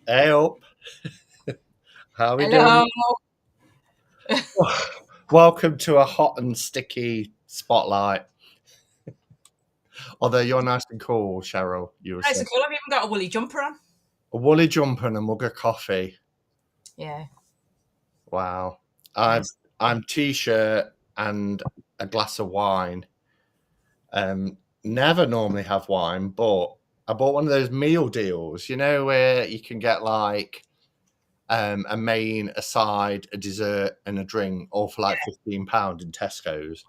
Hey up, how are we Hello. doing? Welcome to a hot and sticky spotlight. Although you're nice and cool, Cheryl, you were Nice saying. and cool. I've even got a woolly jumper on. A woolly jumper and a mug of coffee. Yeah, Wow. I'm nice. I'm t-shirt and a glass of wine. Never normally have wine, but I bought one of those meal deals, where you can get like a main, a side, a dessert, and a drink, all for like £15 in Tesco's.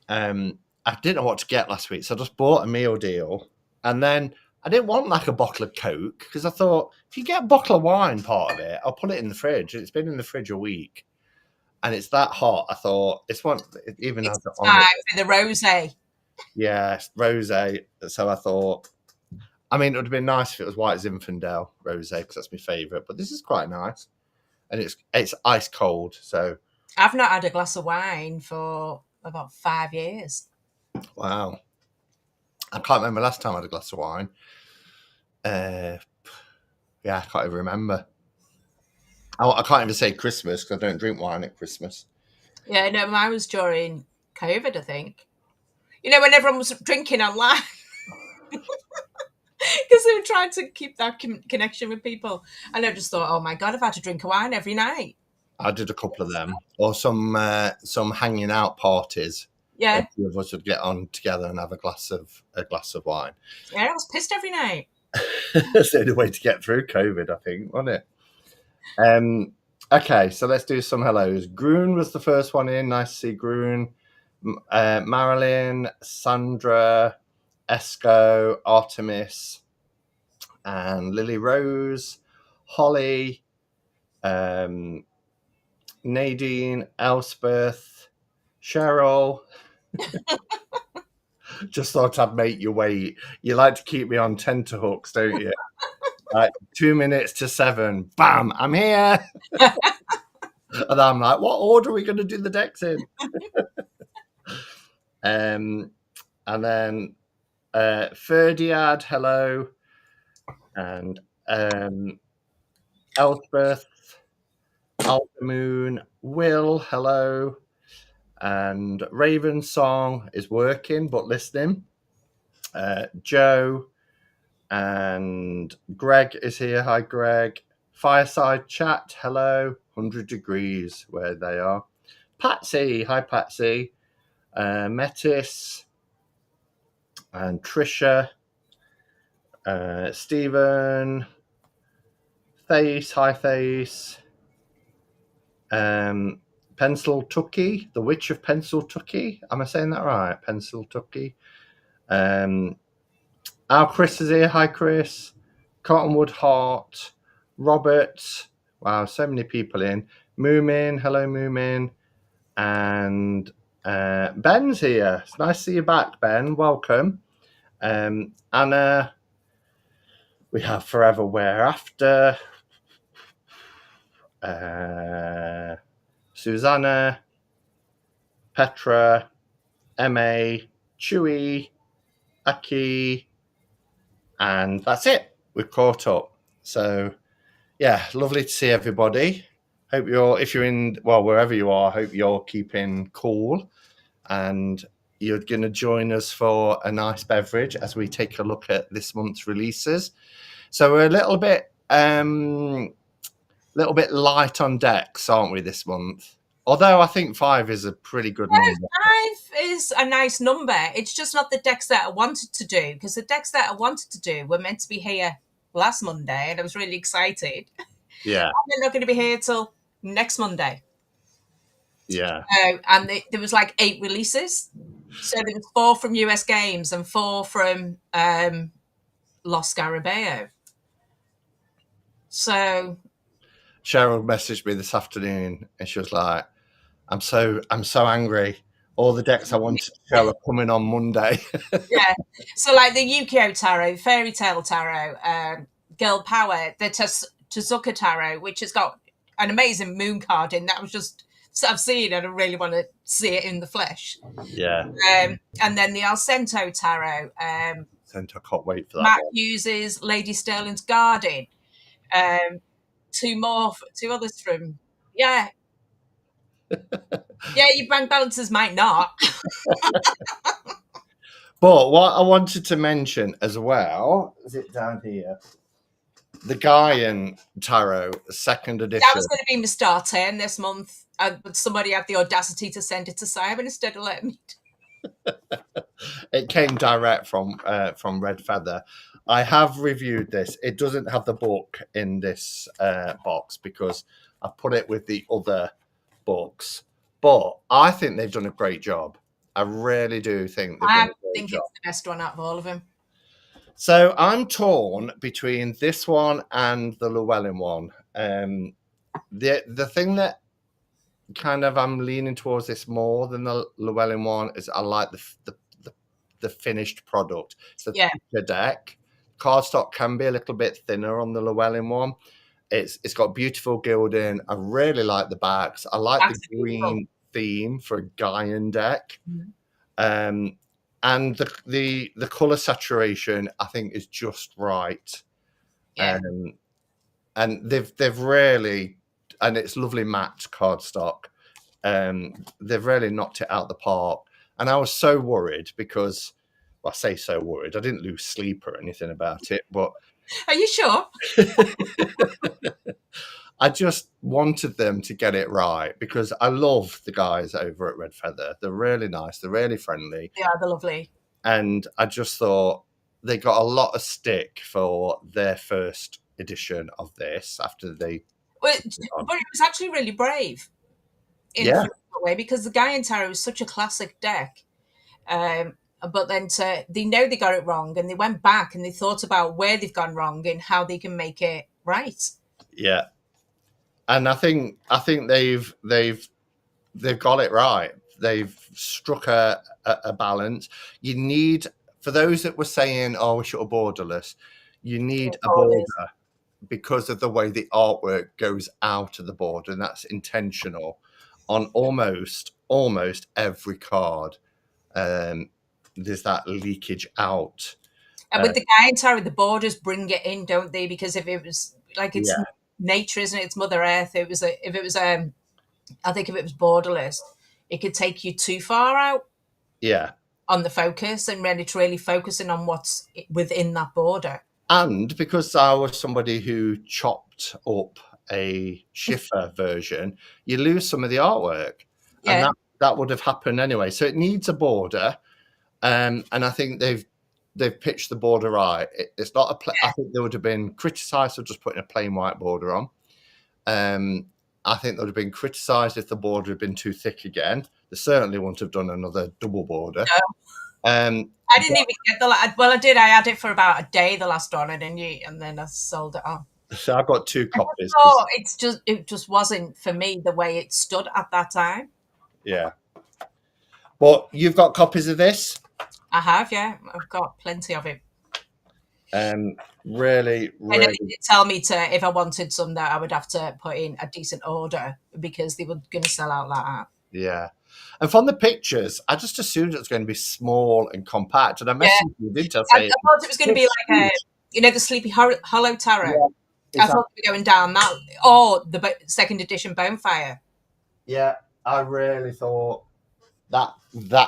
I didn't know what to get last week, so I just bought a meal deal, and then I didn't want like a bottle of Coke because I thought if you get a bottle of wine, part of it, I'll put it in the fridge. It's been in the fridge a week, and it's that hot. I thought it's one. It even It's has it on time it. for the rosé. Yeah, rosé. So I thought. I mean, it would have been nice if it was White Zinfandel rosé because that's my favourite. But this is quite nice, and it's ice cold. So I've not had a glass of wine for about 5 years. wow, I can't remember last time I had a glass of wine. Uh, yeah, I can't even remember. I can't even say Christmas because I don't drink wine at Christmas. Yeah, no, mine was during COVID, I think. When everyone was drinking online because they were trying to keep that connection with people. And I just thought, oh my God, I've had to drink a wine every night. I did a couple of them, or some hanging out parties. A Yeah, few of us would get on together and have a glass of wine. yeah, I was pissed every night. That's the only way to get through COVID, I think, wasn't it? Um, okay, so let's do some hellos. Groon was the first one in. Nice to see Groon. Marilyn, Sandra, Esco, Artemis, and Lily Rose, Holly, um, Nadine, Elspeth, Cheryl. Just thought I'd make you wait. You like to keep me on tenterhooks, don't you? Like 2 minutes to 7, bam, I'm here. And I'm like, what order are we going to do the decks in? Um, and then Ferdiad, hello, and Elspeth, Altamoon, Will, hello, and Raven Song is working but listening. Joe and Greg is here. Hi, Greg. Fireside Chat, hello. 100 degrees where they are. Patsy, hi, Patsy. Metis and Trisha. Stephen. Thace, hi, Thace. Pencil Tucky, the Witch of Pencil Tucky. Am I saying that right? Pencil Tucky. Our Chris is here. Hi, Chris. Cottonwood Heart. Robert. Wow, so many people in. Moomin. Hello, Moomin. And Ben's here. It's nice to see you back, Ben. Welcome. Anna. We have Forever Where After. Susanna. Petra. MA. Chewy. Aki. And that's it. We're caught up. So yeah, lovely to see everybody. Hope if you're in, well, wherever you are, hope you're keeping cool and you're going to join us for a nice beverage as we take a look at this month's releases. So we're a little bit light on decks, aren't we, this month? Although I think 5 is a pretty good number. 5 is a nice number. It's just not the decks that I wanted to do, because the decks that I wanted to do were meant to be here last Monday, and I was really excited. Yeah, They're not going to be here till next Monday. yeah. And there was like 8 releases. So there was 4 from US Games and 4 from Los Scarabeo. So Cheryl messaged me this afternoon and she was like, I'm so angry. All the decks I wanted to show are coming on Monday. yeah, so like the Yukio Tarot, Fairy Tale Tarot, Girl Power, the Tezuka Tarot, which has got an amazing moon card in that was just I've seen and I really want to see it in the flesh. Yeah. And then the Alcento Tarot, I can't wait for that Matt one. uses Lady Sterling's Guardian. Two others from, yeah. Yeah, your bank balances might not. But what I wanted to mention as well, is it down here? The Gaian Tarot, second That was edition. going to be my star 10 this month, but somebody had the audacity to send it to Simon instead of letting me. It came direct from Red Feather. I have reviewed this. It doesn't have the book in this box because I put it with the other books. But I think they've done a great job. I really do think they've done I a great think job. it's the best one out of all of them. So I'm torn between this one and the Llewellyn one. The thing that kind of I'm leaning towards this more than the Llewellyn one is I like the finished product. It's a thicker deck. Cardstock can be a little bit thinner on the Llewellyn one. It's got beautiful gilding. I really like the backs. I like the green theme for a Gaian deck. And the color saturation I think is just right. And they've really, and it's lovely matte cardstock. They've really knocked it out the park. And I was so worried because, well, I say so worried. I didn't lose sleep or anything about it, but are you sure? I just wanted them to get it right because I love the guys over at Red Feather. They're really nice. They're really friendly. Yeah, they're lovely. And I just thought they got a lot of stick for their first edition of this after they. But it was actually really brave in a way because the Gaian Tarot is such a classic deck. But then they know they got it wrong and they went back and they thought about where they've gone wrong and how they can make it right. Yeah. And I think they've got it right. They've struck a balance. You need, for those that were saying, "Oh, we should have borderless," you need a border because of the way the artwork goes out of the border, and that's intentional on almost every card. There's that leakage out. And with the Gaian Tarot, the borders bring it in, don't they? Because if it was like it's nature, isn't it? It's Mother Earth. I think if it was borderless, it could take you too far out. Yeah. On the focus and really focusing on what's within that border. And because I was somebody who chopped up a Schiffer version, you lose some of the artwork. Yeah. And that would have happened anyway. So it needs a border. And I think they've pitched the border right. It's not I think they would have been criticised for just putting a plain white border on. I think they would have been criticised if the border had been too thick again. They certainly wouldn't have done another double border. No. I didn't even get I did. I had it for about a day, the last one, and then I sold it on. So I've got 2 copies. It just wasn't for me the way it stood at that time. Yeah. Well, you've got copies of this? I have, yeah. I've got plenty of it. Really. And they did tell me if I wanted some, that I would have to put in a decent order because they were going to sell out like that. Yeah. And from the pictures, I just assumed it was going to be small and compact. And I messaged you, didn't I? I thought it was going to be like the Sleepy Hollow Tarot. Yeah, I thought we were going down that, or the second edition Bonefire. Yeah, I really thought that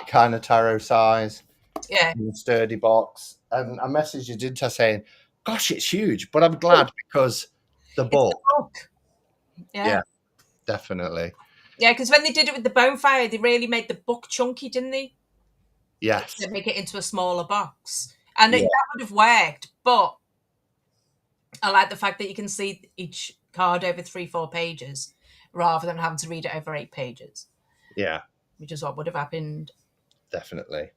kind of tarot size. Yeah. In a sturdy box. And I messaged you, didn't I, saying, "Gosh, it's huge," but I'm glad because the book. Yeah, definitely. Yeah, because when they did it with the Bonefire, they really made the book chunky, didn't they? Yes. To make it into a smaller box. And that would have worked, but I like the fact that you can see each card over 3-4 pages rather than having to read it over 8 pages. Yeah. Which is what would have happened. Definitely.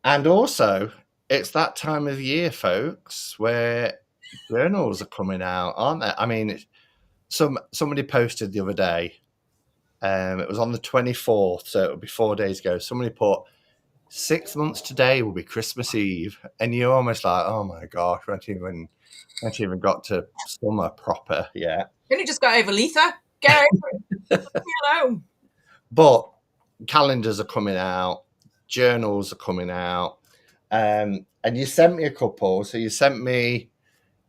And also, it's that time of year, folks, where journals are coming out, aren't they? I mean, somebody posted the other day, it was on the 24th, so it would be 4 days ago. Somebody put, 6 months today will be Christmas Eve. And you're almost like, oh my gosh, we haven't even got to summer proper yet. You only just got over Letha. Go over it. Leave me alone. But calendars are coming out. Journals are coming out. And you sent me a couple. So you sent me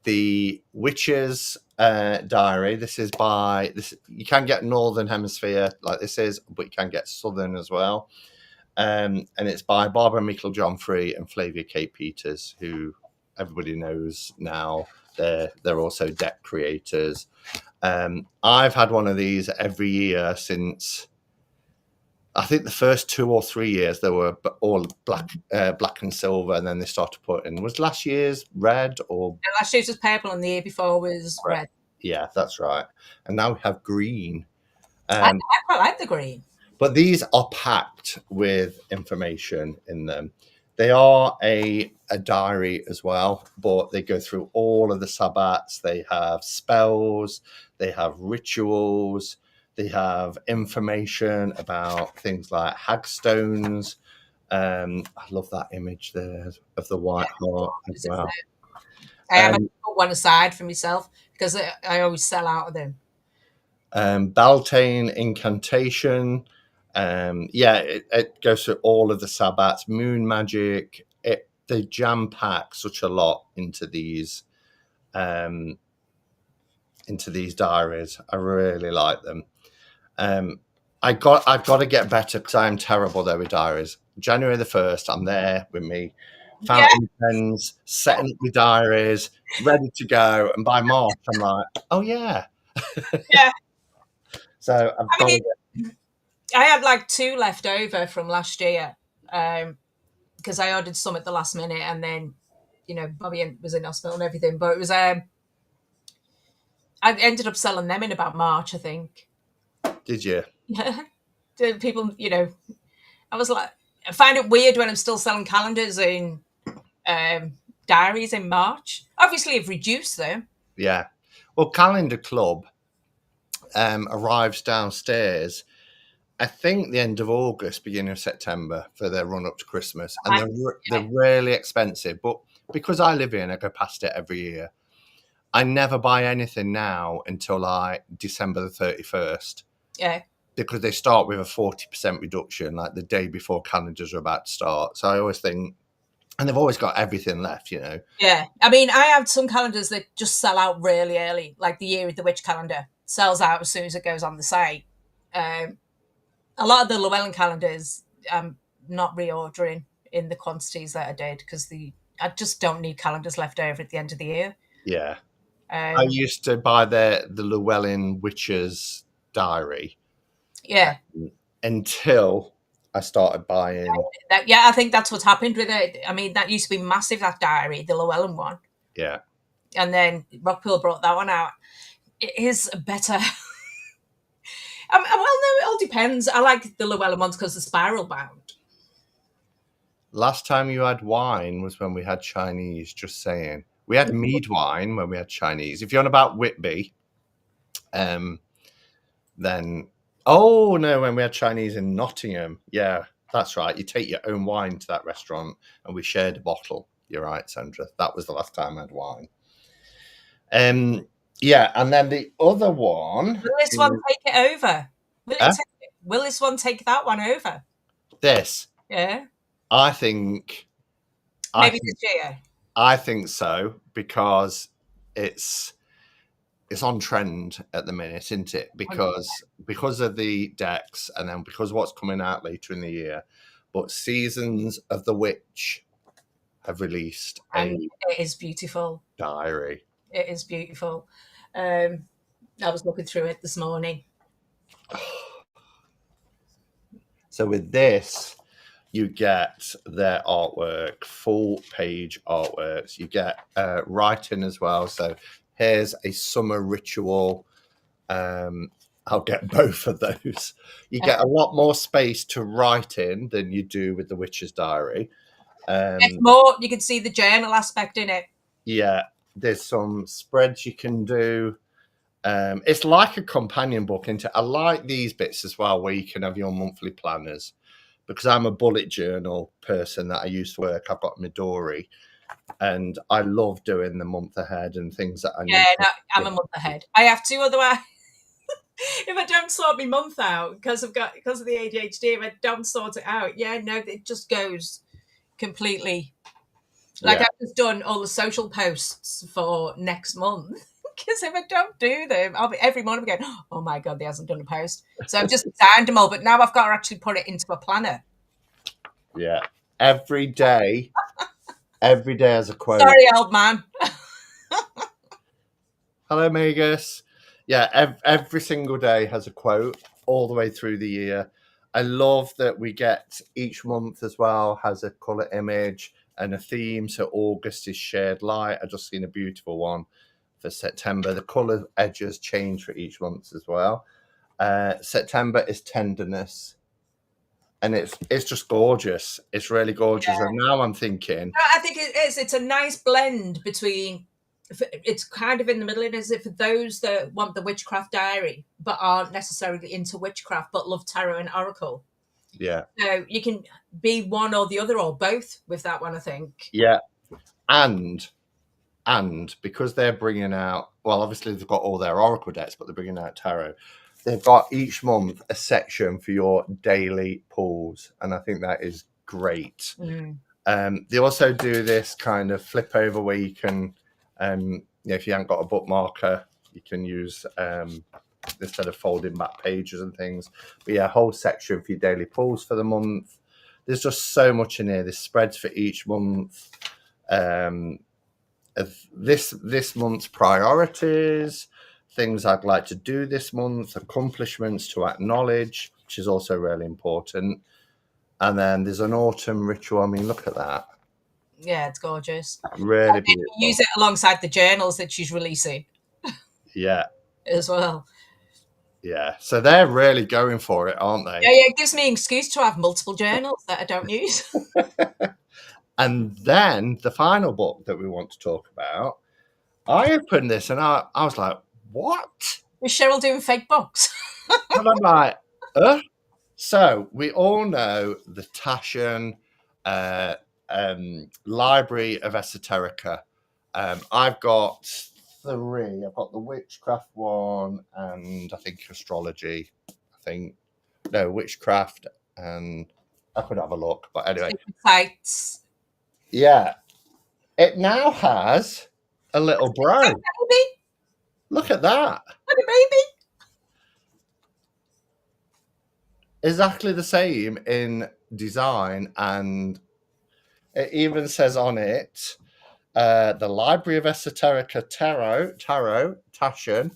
the Witch's Diary. This is by this. You can get Northern Hemisphere like this is, but you can get Southern as well. And it's by Barbara Meikle-John-Free and Flavia Kate Peters, who everybody knows now. They're also deck creators. I've had one of these every year since, I think, the first 2 or 3 years they were all black and silver, and then they started putting, was last year's red or And last year was purple, and the year before was red. yeah, that's right. And now we have green. I quite like the green. But these are packed with information in them. They are a diary as well, but they go through all of the sabbats. They have spells, they have rituals, they have information about things like hagstones. I love that image there of the white heart as well. I haven't put one aside for myself because I always sell out of them. Beltane incantation. It goes through all of the sabbats, moon magic. They jam pack such a lot into these diaries. I really like them. I've got to get better because I'm terrible there with diaries. January the 1st, I'm there with me, fountain pens, setting up my diaries, ready to go. And by March, I'm like, oh yeah. Yeah. So I've got to get. I had like 2 left over from last year because I ordered some at the last minute, and then, Bobby was in hospital and everything. But it was I ended up selling them in about March, I think. Did you? Yeah. People, I was like, I find it weird when I'm still selling calendars and diaries in March. Obviously, I've reduced them. Yeah. Well, Calendar Club arrives downstairs, I think, the end of August, beginning of September, for their run up to Christmas. And they're really expensive. But because I live here and I go past it every year, I never buy anything now until like December the 31st. Yeah. Because they start with a 40% reduction, like the day before calendars are about to start. So I always think, and they've always got everything left, Yeah. I mean, I have some calendars that just sell out really early, like the Year of the Witch calendar sells out as soon as it goes on the site. A lot of the Llewellyn calendars, I'm not reordering in the quantities that I did because I just don't need calendars left over at the end of the year. Yeah. I used to buy the Llewellyn Witch's Diary. Yeah. Until I started buying. I think that's what's happened with it. I mean, that used to be massive, that diary, the Llewellyn one. Yeah. And then Rockpool brought that one out. It is better. Well, no, it all depends. I like the Llewellyn ones because they're spiral bound. Last time you had wine was when we had Chinese, just saying. We had mead wine when we had Chinese. If you're on about Whitby, then... Oh, no, when we had Chinese in Nottingham. Yeah, that's right. You take your own wine to that restaurant and we shared a bottle. You're right, Sandra. That was the last time I had wine. Yeah, and then the other one... Will this one take it over? Will this one take that one over? This? Yeah. I think... Maybe this year. I think so, because it's on trend at the minute, isn't it? Because of the decks, and then because of what's coming out later in the year. But Seasons of the Witch have released it is beautiful diary. It is beautiful. I was looking through it this morning. So with this, you get their artwork, full page artworks. You get writing as well. So here's a summer ritual. I'll get both of those. You get a lot more space to write in than you do with the Witch's Diary. It's more, you can see the journal aspect in it. Yeah, there's some spreads you can do. It's like a companion book, isn't it? I like these bits as well, where you can have your monthly planners. Because I'm a bullet journal person that I used to work. I've got Midori. And I love doing the month ahead and things that I need. Yeah, I'm a month ahead. I have to, otherwise, if I don't sort my month out because of the ADHD, if I don't sort it out, it just goes completely Like Yeah. I've just done all the social posts for next month because if I don't do them, I'll be every morning going, "Oh my god, they hasn't done a post." So I've just designed them all, but now I've got to actually put it into a planner. Yeah. Every day, every day has a quote. Sorry, old man. Hello, Magus. Yeah, every single day has a quote all the way through the year. I love that we get each month as well has a color image and a theme. So August is shared light. I just seen a beautiful one for September. The color edges change for each month as well. September is tenderness, and it's just gorgeous. It's really gorgeous. And now I'm thinking, I think it is. It's a nice blend between. It's kind of in the middle. Is it for those that want the witchcraft diary but aren't necessarily into witchcraft but love tarot and oracle? yeah, So you can be one or the other or both with that one. I think. yeah, and because they're bringing out, well, obviously they've got all their oracle decks, but they're bringing out tarot. They've got each month a section for your daily pulls, and I think that is great. They also do this kind of flip over where you can, if you haven't got a bookmarker, you can use instead of folding back pages and things. But yeah, a whole section for your daily pulls for the month. There's just so much in here. There's spreads for each month. Of this month's priorities, things I'd like to do this month, accomplishments to acknowledge, which is also really important. And then there's an autumn ritual. I mean, look at that. Yeah, it's gorgeous. Really And beautiful. use it alongside the journals that she's releasing. Yeah. As well. Yeah. So they're really going for it, aren't they? Yeah, yeah. It gives me an excuse to have multiple journals that I don't use. And then the final book that we want to talk about, I opened this and I was like, what? Is Cheryl doing fake books? And I'm like, So we all know the Taschen Library of Esoterica. I've got three. I've got the witchcraft one, and I think astrology. Witchcraft, and I could have a look. But anyway, Sites. yeah. It now has a little bro. Baby. Look at that. What a baby. Exactly the same in design, and it even says on it, the Library of Esoterica Tarot, Taschen,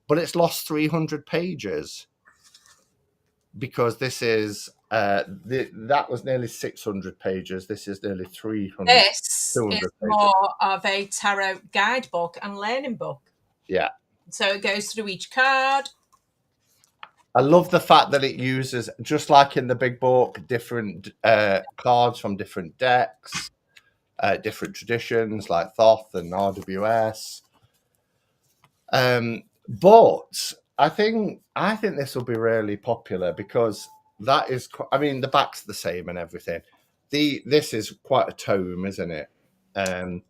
but it's lost 300 pages because this is that was nearly 600 pages. This is nearly 300. This 200 is pages. more of a tarot guidebook and learning book. Yeah. So it goes through each card. I love the fact that it uses, just like in the big book, different cards from different decks, different traditions like Thoth and RWS. But I think this will be really popular because that is, I mean, the back's the same and everything. This is quite a tome, isn't it? And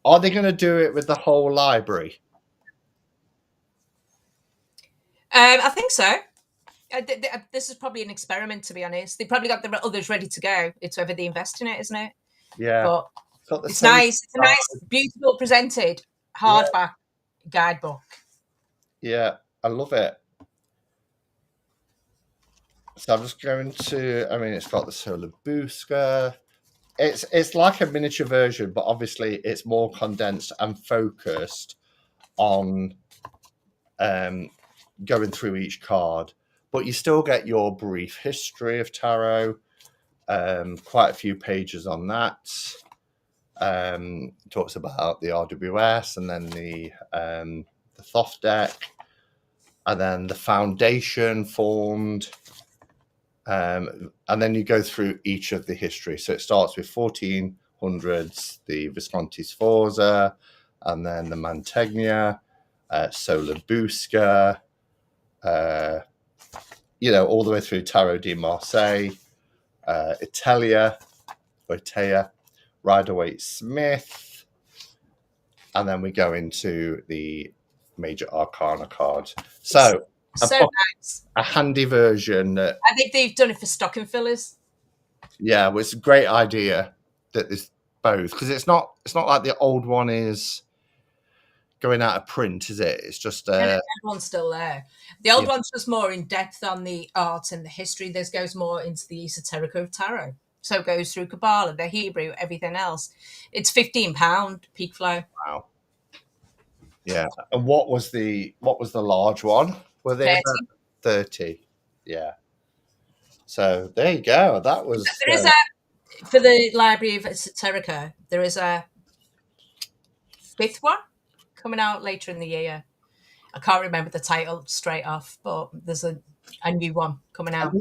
are they going to do it with the whole library? I think so. This is probably an experiment, to be honest. They probably got the others ready to go. It's whether they invest in it, isn't it? Yeah. But it's nice. It's a nice, beautiful presented hardback guidebook. Yeah, I love it. So I'm just going to, I mean, it's got the solar booster. It's like a miniature version, but obviously it's more condensed and focused on going through each card. But you still get your brief history of tarot, quite a few pages on that. Talks about the RWS and then the Thoth deck, and then the foundation formed. And then you go through each of the history. So it starts with 1400s, the Visconti Sforza, and then the Mantegna, Solar Busca, all the way through Tarot di Marseille, Italia, Rider-Waite-Smith, and then we go into the major arcana cards. So nice. A handy version that I think they've done it for stocking fillers. Yeah, well, it's a great idea that this both? Because it's not like the old one is going out of print, is it? It's just And the old one's still there. The old Yeah. one's just more in depth on the art and the history. This goes more into the Esoterica of tarot. So it goes through Kabbalah, the Hebrew, everything else. It's £15 peak flow. Wow. Yeah. And what was the large one? Were they 30. about 30? Yeah. So there you go. That was There is for the Library of Esoterica, there is a 5th one coming out later in the year. I can't remember the title straight off, but there's a new one coming out.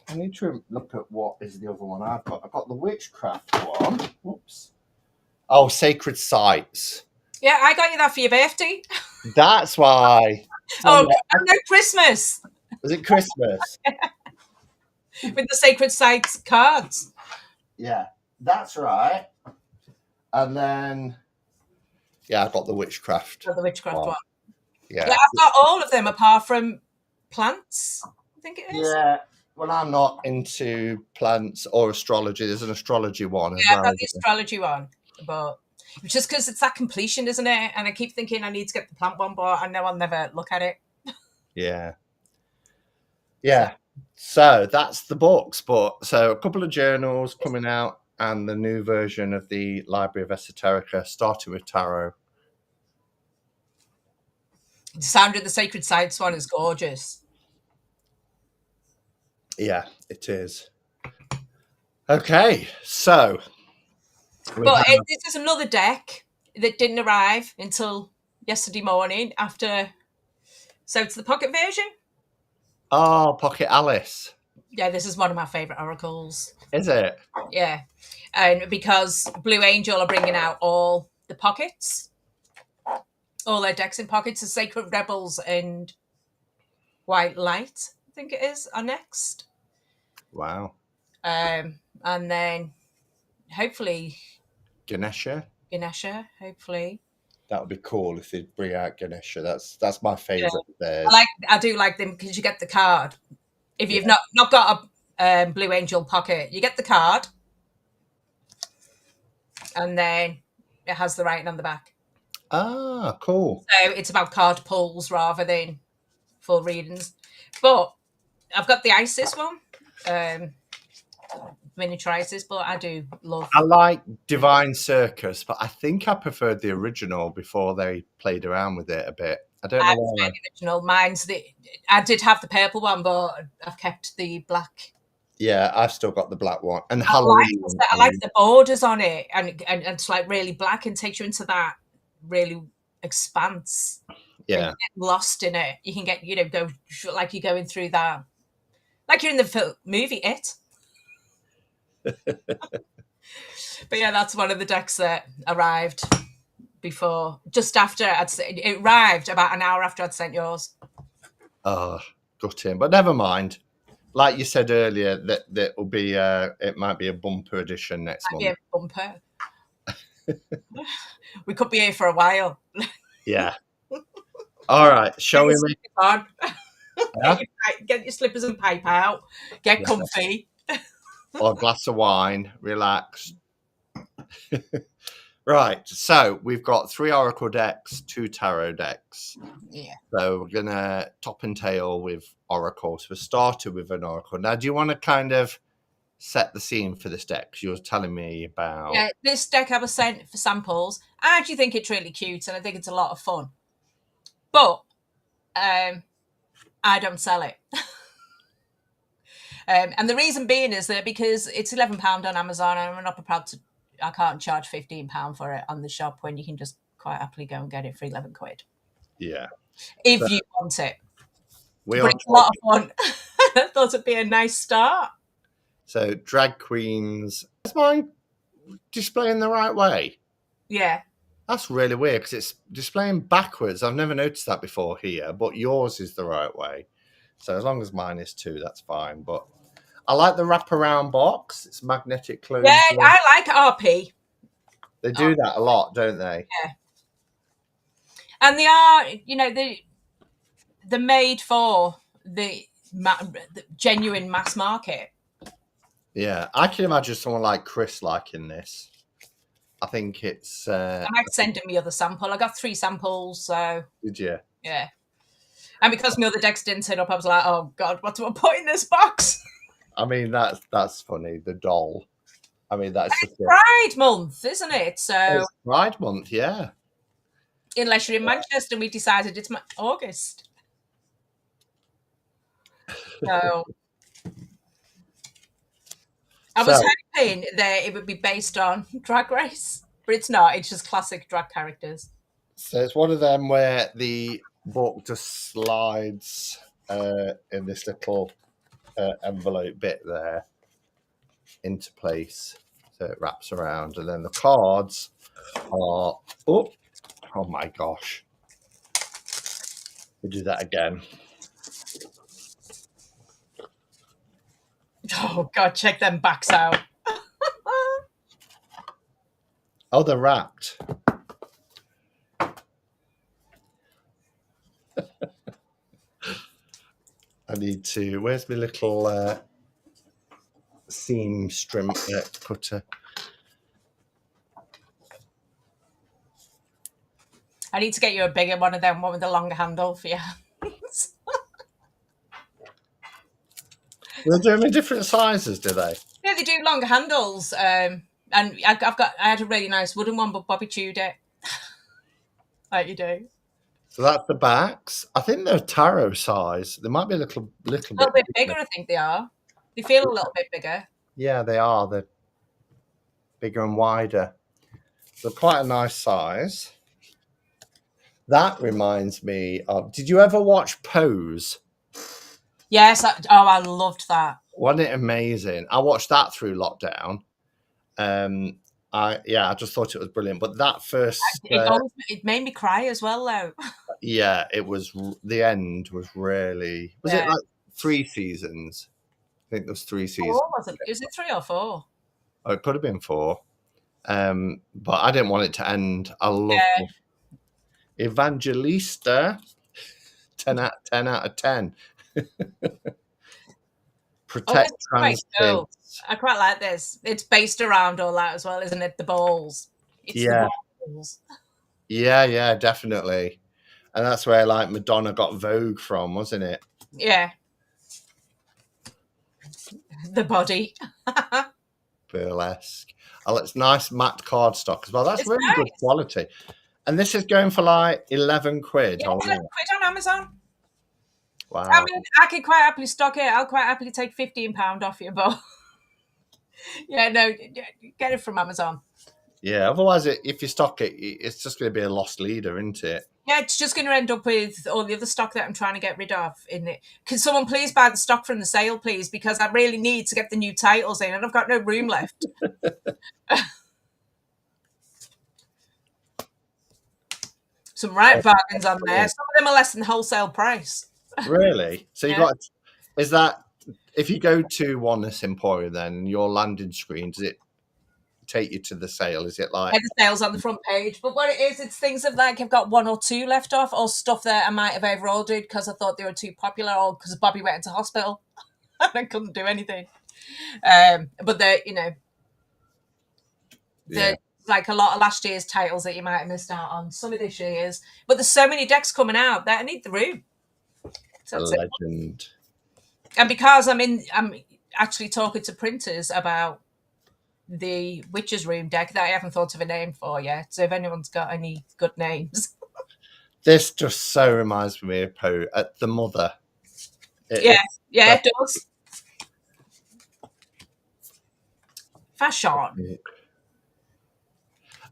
I need to look at what is the other one I've got. I've got the witchcraft one. Whoops. Oh, Sacred Sites. Yeah, I got you that for your birthday. That's why. Oh, no, Christmas. Was it Christmas? With the Sacred Sites cards. Yeah, that's right. And then, yeah, I got the witchcraft. Oh, the witchcraft one. Yeah. I've got all of them apart from plants, I think it is. Yeah. Well, I'm not into plants or astrology. There's an astrology one as Yeah, well. I've got the astrology one, but it's just because it's that completion, isn't it? And I keep thinking I need to get the plant one, but I know I'll never look at it. Yeah. Yeah. So that's the books. So a couple of journals coming out and the new version of the Library of Esoterica, starting with tarot. The sound of the Sacred Sites one is gorgeous. Yeah, it is. Okay, so. But this is another deck that didn't arrive until yesterday morning after. So it's the pocket version. Oh, Pocket Alice. Yeah, this is one of my favourite oracles. Is it? Yeah. And because Blue Angel are bringing out all the pockets, all their decks in pockets, the Sacred Rebels and White Light, I think it is, are next. Wow. And then hopefully Ganesha, hopefully. that would be cool if they'd bring out Ganesha. That's my favourite of theirs. I do like them because you get the card. If you've not got a Blue Angel pocket, you get the card, and then it has the writing on the back. Ah, cool. So it's about card pulls rather than full readings. But I've got the Isis one, miniature Isis, but I do love. I like Divine Circus, but I think I preferred the original before they played around with it a bit. I don't know why. The original. I did have the purple one, but I've kept the black. Yeah, I've still got the black one. And I like the borders on it, and it's like really black and takes you into that really expanse. Yeah, you get lost in it. You can get go like you're going through that, like you're in the movie It. But yeah, that's one of the decks that arrived before, just after it arrived about an hour after I'd sent yours. Oh, gutting. But never mind. Like you said earlier, that will be it might be a bumper edition next month. Yeah, bumper. We could be here for a while. Yeah. All right. Shall we make on? Yeah? Get your slippers and pipe out. Get comfy. Or a glass of wine. Relax. Right. So we've got 3 oracle decks, 2 tarot decks. Yeah. So we're gonna top and tail with oracles. We started with an oracle. Now, do you want to kind of set the scene for this deck? Because you were telling me about. Yeah, this deck I was sent for samples. I actually think it's really cute, and I think it's a lot of fun. But I don't sell it. And the reason being is that because it's £11 on Amazon, and I'm not proud to. I can't charge £15 for it on the shop when you can just quite happily go and get it for £11. Yeah. If you want it. But it's a lot of fun. I thought it'd be a nice start. So drag queens. Is mine displaying the right way? Yeah. That's really weird because it's displaying backwards. I've never noticed that before here, but yours is the right way. So as long as mine is too, that's fine. But I like the wraparound box. It's magnetic closure. Yeah, I like RP. They do that a lot, don't they? Yeah. And they are, they're made for the genuine mass market. Yeah, I can imagine someone like Chris liking this. I think it's. I might send him the other sample. I got 3 samples, so Did you? yeah. And because my other decks didn't turn up, I was like, oh God, what do I put in this box? I mean, that's funny. The doll. I mean, that's such a. Pride month, isn't it? So It's Pride Month, yeah. unless you're in Manchester, we decided it's August. So I was hoping that it would be based on Drag Race, but it's not. It's just classic drag characters. So it's one of them where the book just slides in this little envelope bit there into place. So it wraps around, and then the cards are. Oh my gosh. We do that again. Oh God, check them backs out. Oh, they're wrapped. I need to. Where's my little seam string cutter? I need to get you a bigger one of them, one with a longer handle for you. They do them in different sizes, do they? Yeah, they do longer handles. And I had a really nice wooden one, but Bobby chewed it. Like you do. So that's the backs. I think they're tarot size. They might be a little bit bigger. I think they are. They feel a little bit bigger. Yeah, they are. They're bigger and wider. They're quite a nice size. That reminds me of. Did you ever watch Pose? Yes. I loved that. Wasn't it amazing? I watched that through lockdown. I just thought it was brilliant. But that first, it made me cry as well, though. yeah, it was. The end was really. Was it like 3 seasons? I think there was 3 seasons. 4, was it? Is it 3 or 4? Oh, it could have been 4. But I didn't want it to end. I love Evangelista. 10 out of 10. Protect trans kids. I quite like this. It's based around all that as well, isn't it? The balls. It's the balls. Yeah, definitely. And that's where like Madonna got Vogue from, wasn't it? Yeah. The body. Burlesque. Oh, it's nice matte cardstock as well. That's really good quality. And this is going for like 11 quid. Yeah, 11 quid on Amazon. Wow. I mean, I could quite happily stock it. I'll quite happily take £15 off you, but yeah, no, get it from Amazon. Yeah, otherwise, if you stock it, it's just going to be a lost leader, isn't it? Yeah, it's just going to end up with all the other stock that I'm trying to get rid of in it. Can someone please buy the stock from the sale, please? Because I really need to get the new titles in and I've got no room left. Some bargains on there. Some of them are less than wholesale price. Really? So you got, is that, if you go to Oneness Emporium, then your landing screen, does it take you to the sale? Is it like the sales on the front page? But what it is, it's things of like I've got 1 or 2 left off, or stuff that I might have over ordered because I thought they were too popular, or because Bobby went into hospital and I couldn't do anything. But they're like a lot of last year's titles that you might have missed out on, some of this year's. But there's so many decks coming out that I need the room. So a legend. And because I'm actually talking to printers about the Witch's Room deck that I haven't thought of a name for yet. So if anyone's got any good names. This just so reminds me of the Mother. It does. Fashion.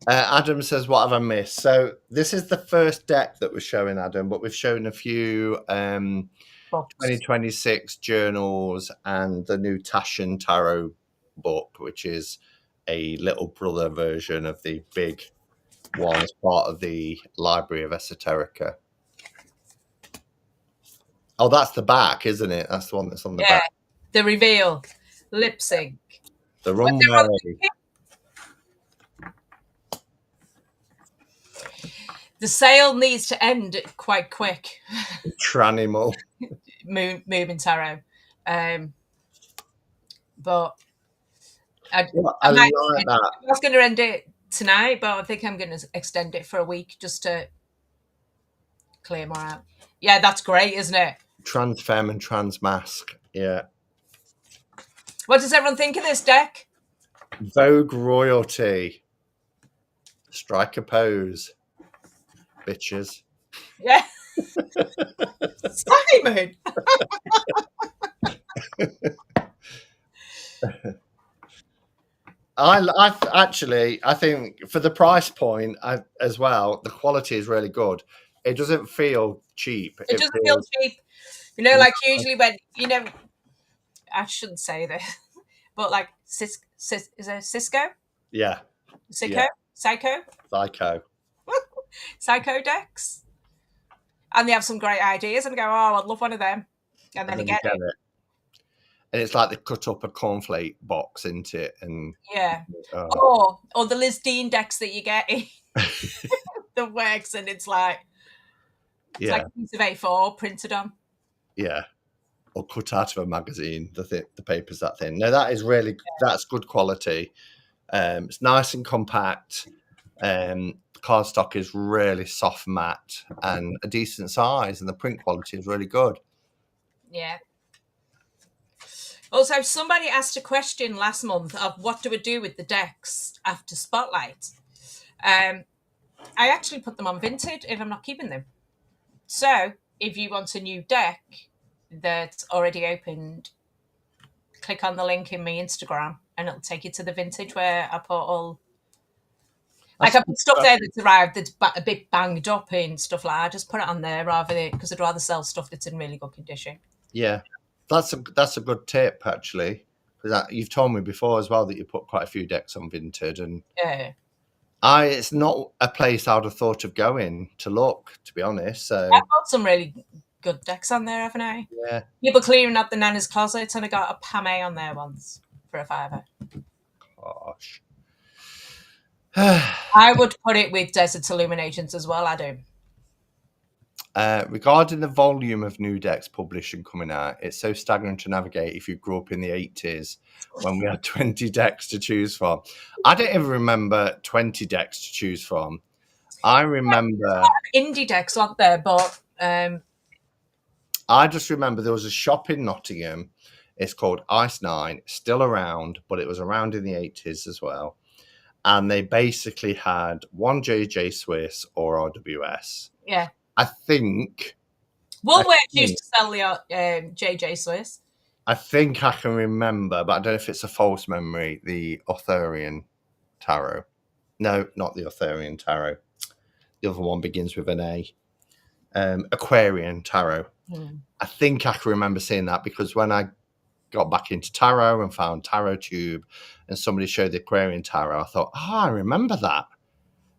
Adam says, what have I missed? So this is the first deck that we're showing, Adam, but we've shown a few 2026 journals and the new Taschen Tarot book, which is a little brother version of the big one as part of the Library of Esoterica. Oh, that's the back, isn't it? That's the one that's on the back. The reveal. Lip sync. The runway. The sale needs to end quite quick. Tranimal. Moon and Tarot. But I I might. like that. I was going to end it tonight, but I think I'm going to extend it for a week just to clear more out. Yeah, that's great, isn't it? Trans femme and trans mask. Yeah. What does everyone think of this deck? Vogue royalty. Strike a pose, bitches. Yeah. Simon. I think for the price point as well, the quality is really good. It doesn't feel cheap. It It doesn't feel feels cheap. You know, like usually when, I shouldn't say this, but like is it Cisco? yeah, Psycho? yeah, Psycho? psycho. Psycho decks? And they have some great ideas and I go, oh, I'd love one of them. And then And you then you get get it. it, and it's like they cut up a cornflake box into it, and Yeah. oh. Or the Liz Dean decks that you get in the works and it's like Yeah, a piece of A4 printed on. yeah, or cut out of a magazine. The paper's that thin. No, that is really that's good quality. It's nice and compact. The cardstock is really soft matte and a decent size, and the print quality is really good. Yeah. Also, somebody asked a question last month of what do we do with the decks after Spotlight. I actually put them on Vinted if I'm not keeping them. So if you want a new deck that's already opened, click on the link in my Instagram and it'll take you to the Vintage where I put all. Like I put stuff there that's arrived that's a bit banged up and stuff like that. I just put it on there rather than because I'd rather sell stuff that's in really good condition. Yeah, that's a good tip actually. Because you've told me before as well that you put quite a few decks on Vinted, and Yeah. it's not a place I would have thought of going to look, to be honest. So I've got some really good decks on there, haven't I? yeah, People clearing up the Nana's closet and I got a Pame on there once for a £5. gosh. I would put it with Desert Illuminations as well, I do. Regarding the volume of new decks published and coming out, it's so staggering to navigate if you grew up in the 80s when we had 20 decks to choose from. I don't even remember 20 decks to choose from. I remember Indie decks out there, but I just remember there was a shop in Nottingham. It's called Ice Nine, still around, but it was around in the 80s as well. And they basically had one JJ Swiss or RWS. yeah. I think Woolworths used to sell the JJ Swiss. I think I can remember, but I don't know if it's a false memory, the Arthurian tarot. No, not the Arthurian tarot. The other one begins with an A. Aquarian tarot. I think I can remember seeing that because when I got back into tarot and found Tarot Tube and somebody showed the Aquarian tarot, I thought, I remember that.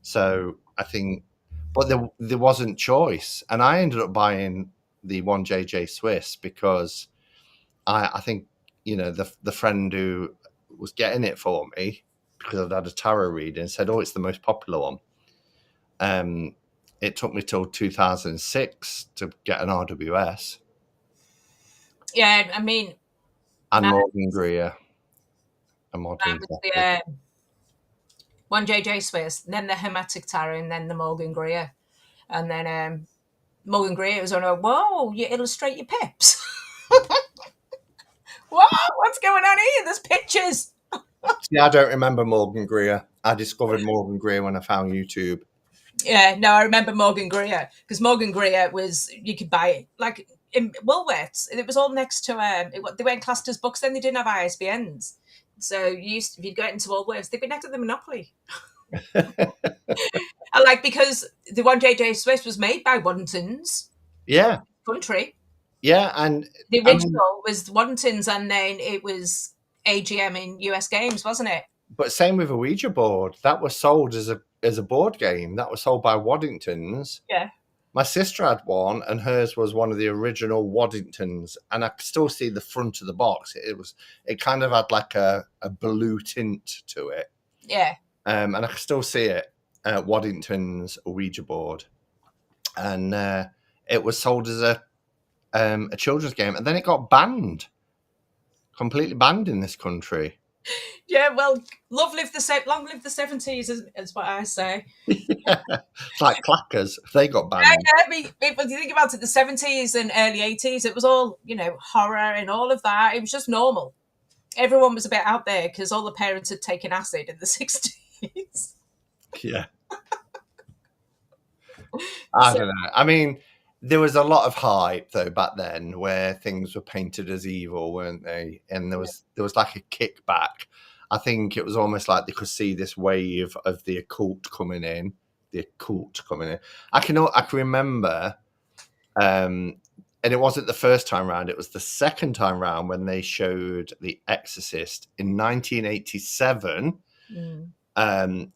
So I think, but there wasn't choice. And I ended up buying the one JJ Swiss because I think, the friend who was getting it for me because I'd had a tarot reading said, it's the most popular one. It took me till 2006 to get an RWS. Yeah, I mean, and Morgan Greer. And Morgan the one JJ Swiss, then the Hermetic Tarot, and then the Morgan Greer. And then Morgan Greer was on whoa, you illustrate your pips. Whoa, what's going on here? There's pictures. See, I don't remember Morgan Greer. I discovered Morgan Greer when I found YouTube. Yeah, no, I remember Morgan Greer because Morgan Greer you could buy it like in Woolworths. It was all next to they weren't classed as books then. They didn't have ISBNs, so if you'd go into Woolworths, they'd be next to the Monopoly. And because the one JJ Swiss was made by Waddingtons, country. Yeah, and the original was Waddingtons, and then it was AGM in US Games, wasn't it? But same with a Ouija board. That was sold as a board game. That was sold by Waddingtons. Yeah. My sister had one, and hers was one of the original Waddingtons. And I could still see the front of the box. It kind of had like a blue tint to it. Yeah. And I could still see it. Waddington's Ouija board, and it was sold as a children's game, and then it got completely banned in this country. Yeah, well, long live the 70s, is what I say. It's like clackers. They got Yeah, banned. yeah. When you think about it, the 70s and early 80s, it was all, horror and all of that. It was just normal. Everyone was a bit out there because all the parents had taken acid in the 60s. Yeah. I So, don't know. I mean, there was a lot of hype though back then where things were painted as evil, weren't they? And there was like a kickback. I think it was almost like they could see this wave of the occult coming in. The occult coming in. I can remember, and it wasn't the first time round. It was the second time round when they showed The Exorcist in 1987. mm, Um,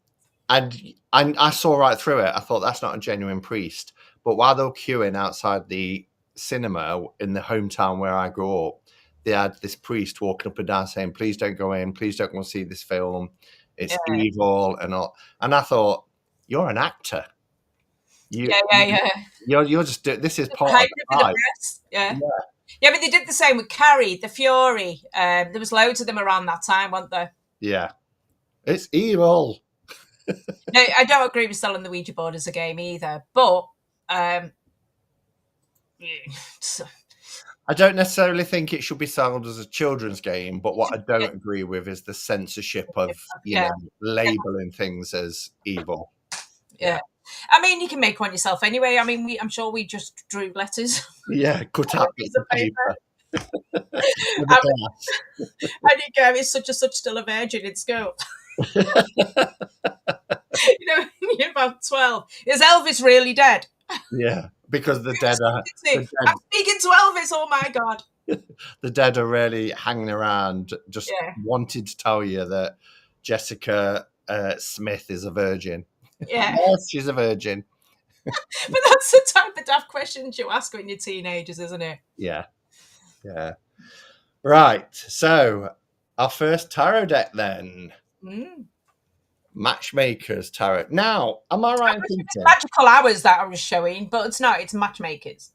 and I saw right through it. I thought that's not a genuine priest. But while they were queuing outside the cinema in the hometown where I grew up, they had this priest walking up and down saying, "Please don't go in. Please don't go and see this film. It's yeah, evil and all." And I thought, "You're an actor. You, yeah, yeah, yeah. you're just this is part of Hiding it the for the hype." press. Yeah. Yeah, Yeah, but they did the same with Carrie, the Fury. There was loads of them around that time, weren't there? yeah, it's evil. No, I don't agree with selling the Ouija board as a game either. But um, yeah, I don't necessarily think it should be sold as a children's game, but what I don't agree with is the censorship of, yeah, labeling things as evil. yeah. Yeah. I mean, you can make one yourself anyway. I mean, I'm sure we just drew letters Yeah, cut on a out piece bits of of paper. paper with a I glass. And you go, is such and such still a virgin in school? When you're about 12. Is Elvis really dead? Yeah, because the dead are I'm speaking to Elvis, oh my God. the dead are really hanging around, just Yeah, wanting to tell you that Jessica Smith is a virgin. yeah. Yes, she's a virgin. But that's the type of daft questions you ask when you're teenagers, isn't it? Yeah, yeah. Right. So our first tarot deck then. Mm. Matchmakers tarot. Now, am I right in thinking? Magical hours that I was showing, but it's not, it's matchmakers.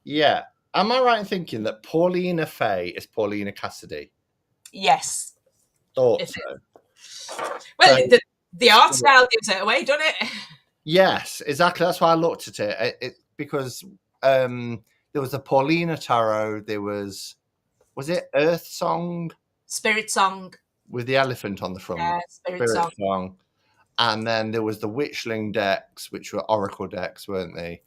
Yeah. Am I right in thinking that Paulina Fay is Paulina Cassidy? Yes. Thought It is. so. Well, So, the art style gives it away, doesn't it? yes, exactly. That's why I looked at it. Because there was a Paulina tarot. There was it Earth Song Spirit song. with the elephant on the front? Yeah, spirit Spirit song. Song. And then there was the Witchling decks, which were Oracle decks, weren't they?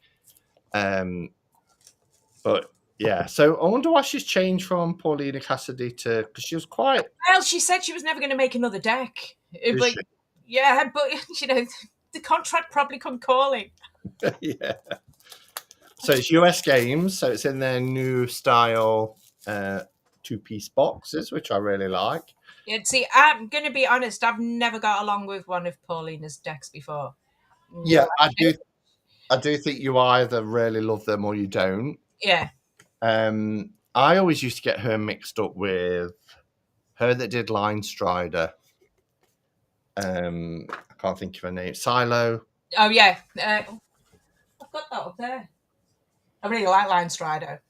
But yeah, so I wonder why she's changed from Paulina Cassidy to, because she was quite. Well, she said she was never going to make another deck. Is But yeah, but the contract probably come calling. she? Yeah. So it's US games, so it's in their new style two-piece boxes, which I really like. Yeah, see, I'm going to be honest, I've never got along with one of Paulina's decks before. Yeah, No, I do think you either really love them or you don't. yeah. I always used to get her mixed up with her that did Line Strider. I can't think of her name. Silo. Oh, yeah. I've got that up there. I really like Line Strider.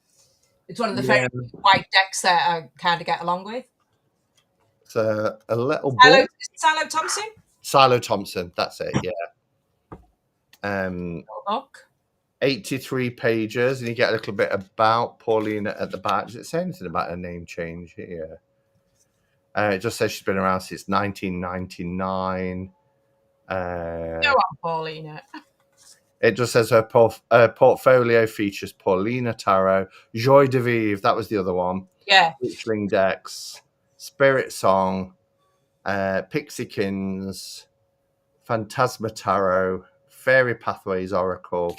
It's one of the Yeah, very white decks that I kind of get along with. it's a little book. Silo Thompson? Silo Thompson. That's it. Yeah. Book. 83 pages, and you get a little bit about Paulina at the back. Does it say anything about her name change here? It just says she's been around since 1999. Go on, Paulina. It just says her portfolio features Paulina Tarot, Joy de Vivre, that was the other one, Yeah. Witchling Decks, Spirit Song, Pixiekins, Phantasma Tarot, Fairy Pathways Oracle,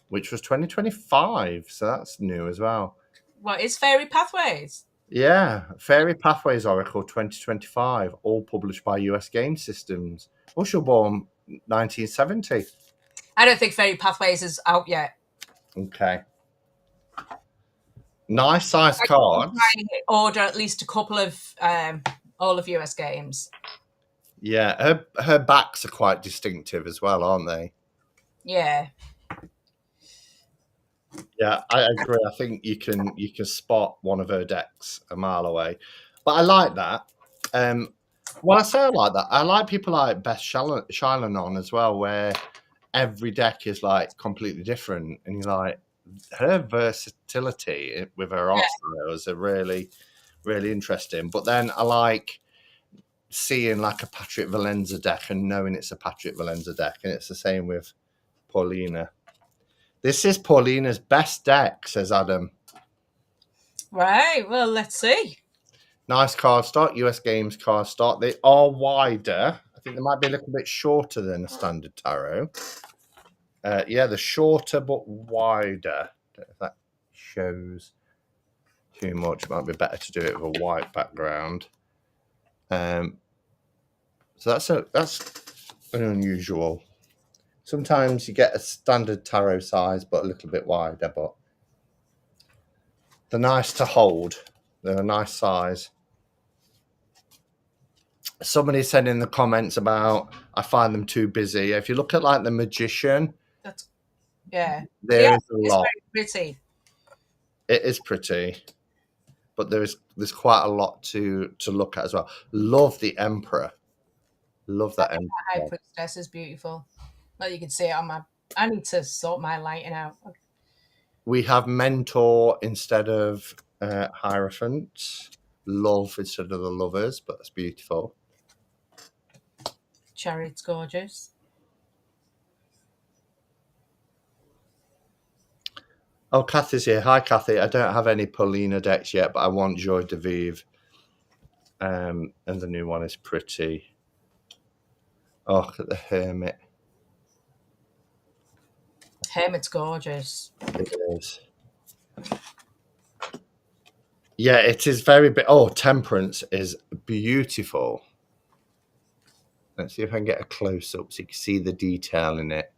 which was 2025, so that's new as well. What is Fairy Pathways? Yeah, Fairy Pathways Oracle 2025, all published by US Game Systems. Usherborn 1970. I don't think Fairy Pathways is out yet. Okay. Nice size cards. Order at least a couple of all of US games. Yeah, her backs are quite distinctive as well, aren't they? Yeah. Yeah, I agree. I think you can spot one of her decks a mile away. But I like that. Well, I say I like that. I like people like Beth Shilonon as well, where every deck is like completely different, and you're like, her versatility with her art styles are really, really interesting. But then I like seeing like a Patrick Valenza deck and knowing it's a Patrick Valenza deck, and it's the same with Paulina. This is Paulina's best deck, says Adam. Right. Well, let's see. Nice card stock, US Games card stock. They are wider. I think they might be a little bit shorter than a standard tarot. Yeah, they're shorter but wider. Don't know if that shows too much. Might be better to do it with a white background. So that's an unusual. Sometimes you get a standard tarot size, but a little bit wider. But they're nice to hold. They're a nice size. Somebody said in the comments about I find them too busy. If you look at like the Magician, there is a it's lot. very pretty. It is pretty, but there's quite a lot to look at as well. Love the Emperor. Love that Emperor. High Priestess is beautiful. Well, you can see it on my. I need to sort my lighting out. We have Mentor instead of Hierophant. Love instead of the Lovers, but that's beautiful. Chariot's gorgeous. Oh, Kathy's here. Hi, Kathy. I don't have any Paulina decks yet, but I want Joy de Vive. And the new one is pretty. Oh, look at the Hermit. Hermit's gorgeous. It is. Yeah, it is very big. Oh, Temperance is beautiful. Let's see if I can get a close up so you can see the detail in it.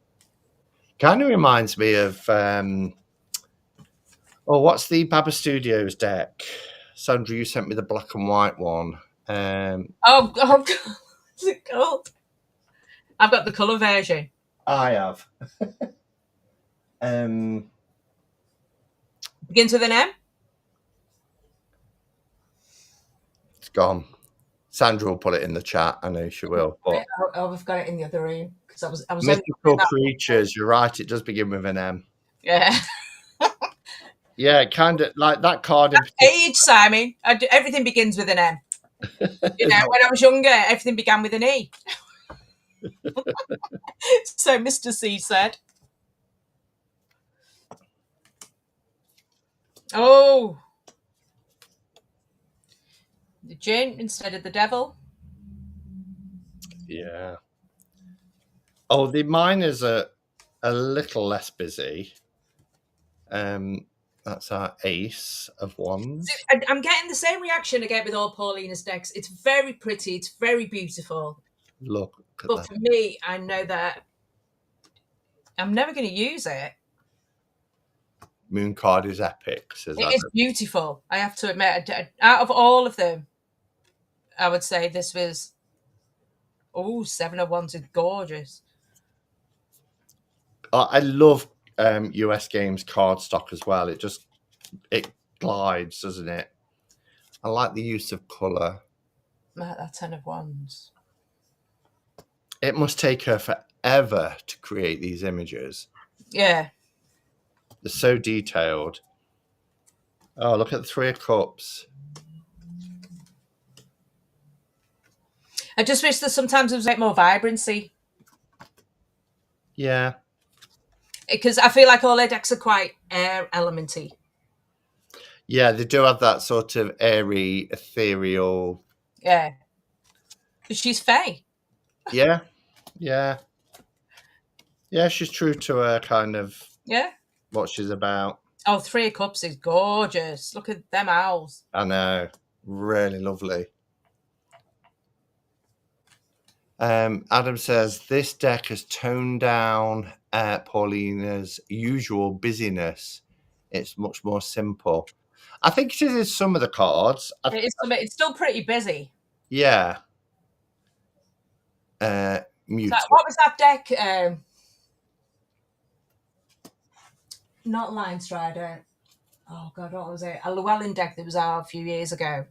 Kind of reminds me of what's the Baba Studios deck? Sandra, you sent me the black and white one. Oh, what's it called? I've got the colour version. I have. Begins with an M. It's gone. Sandra will put it in the chat. I know she will. But I've got it in the other room because I was Mythical Creatures. You're right. It does begin with an M. Yeah. Yeah, kind of like that card. Age, Simon. Everything begins with an M. You know, when I was younger, everything began with an E. So Mr. C said. Oh. The Jinn instead of the devil. Yeah. Oh, the miners are a little less busy. That's our Ace of Wands. I'm getting the same reaction again with all Paulina's decks. It's very pretty. It's very beautiful. Look at but that. For me, I know that I'm never going to use it. Moon card is epic. Says it is beautiful. I have to admit, out of all of them, I would say this was. Oh, 7 of Wands is gorgeous. I love US Games card stock as well. It glides, doesn't it? I like the use of colour. That 10 of Wands. It must take her forever to create these images. Yeah. They're so detailed. Oh, look at the 3 of Cups. I just wish that sometimes there was like more vibrancy. Yeah. Because I feel like all their decks are quite air elementy. Yeah, they do have that sort of airy, ethereal. Yeah. Because she's Fae. Yeah. Yeah. Yeah, she's true to her kind of. Yeah. What she's about. Oh, 3 of Cups is gorgeous. Look at them owls. I know. Really lovely. Adam says, this deck has toned down Paulina's usual busyness. It's much more simple. I think it is some of the cards. It's still pretty busy. Yeah. What was that deck? Not Line Strider. Oh, God, what was it? A Llewellyn deck that was out a few years ago.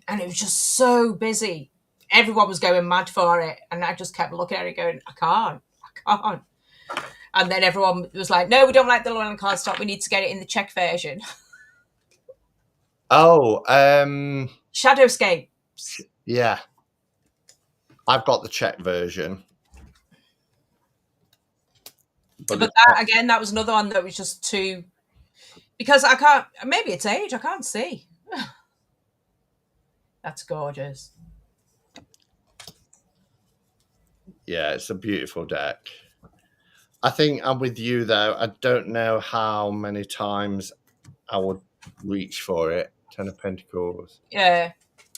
and it was just so busy. Everyone was going mad for it, and I just kept looking at it going, I can't. And then everyone was like, no, we don't like the Llewellyn cardstock, we need to get it in the Czech version. Oh, Shadowscapes. yeah. I've got the Czech version. But that, again, that was another one that was just too... Because I can't... Maybe it's age, I can't see. That's gorgeous. Yeah, it's a beautiful deck. I think I'm with you, though. I don't know how many times I would reach for it. 10 of Pentacles. Yeah.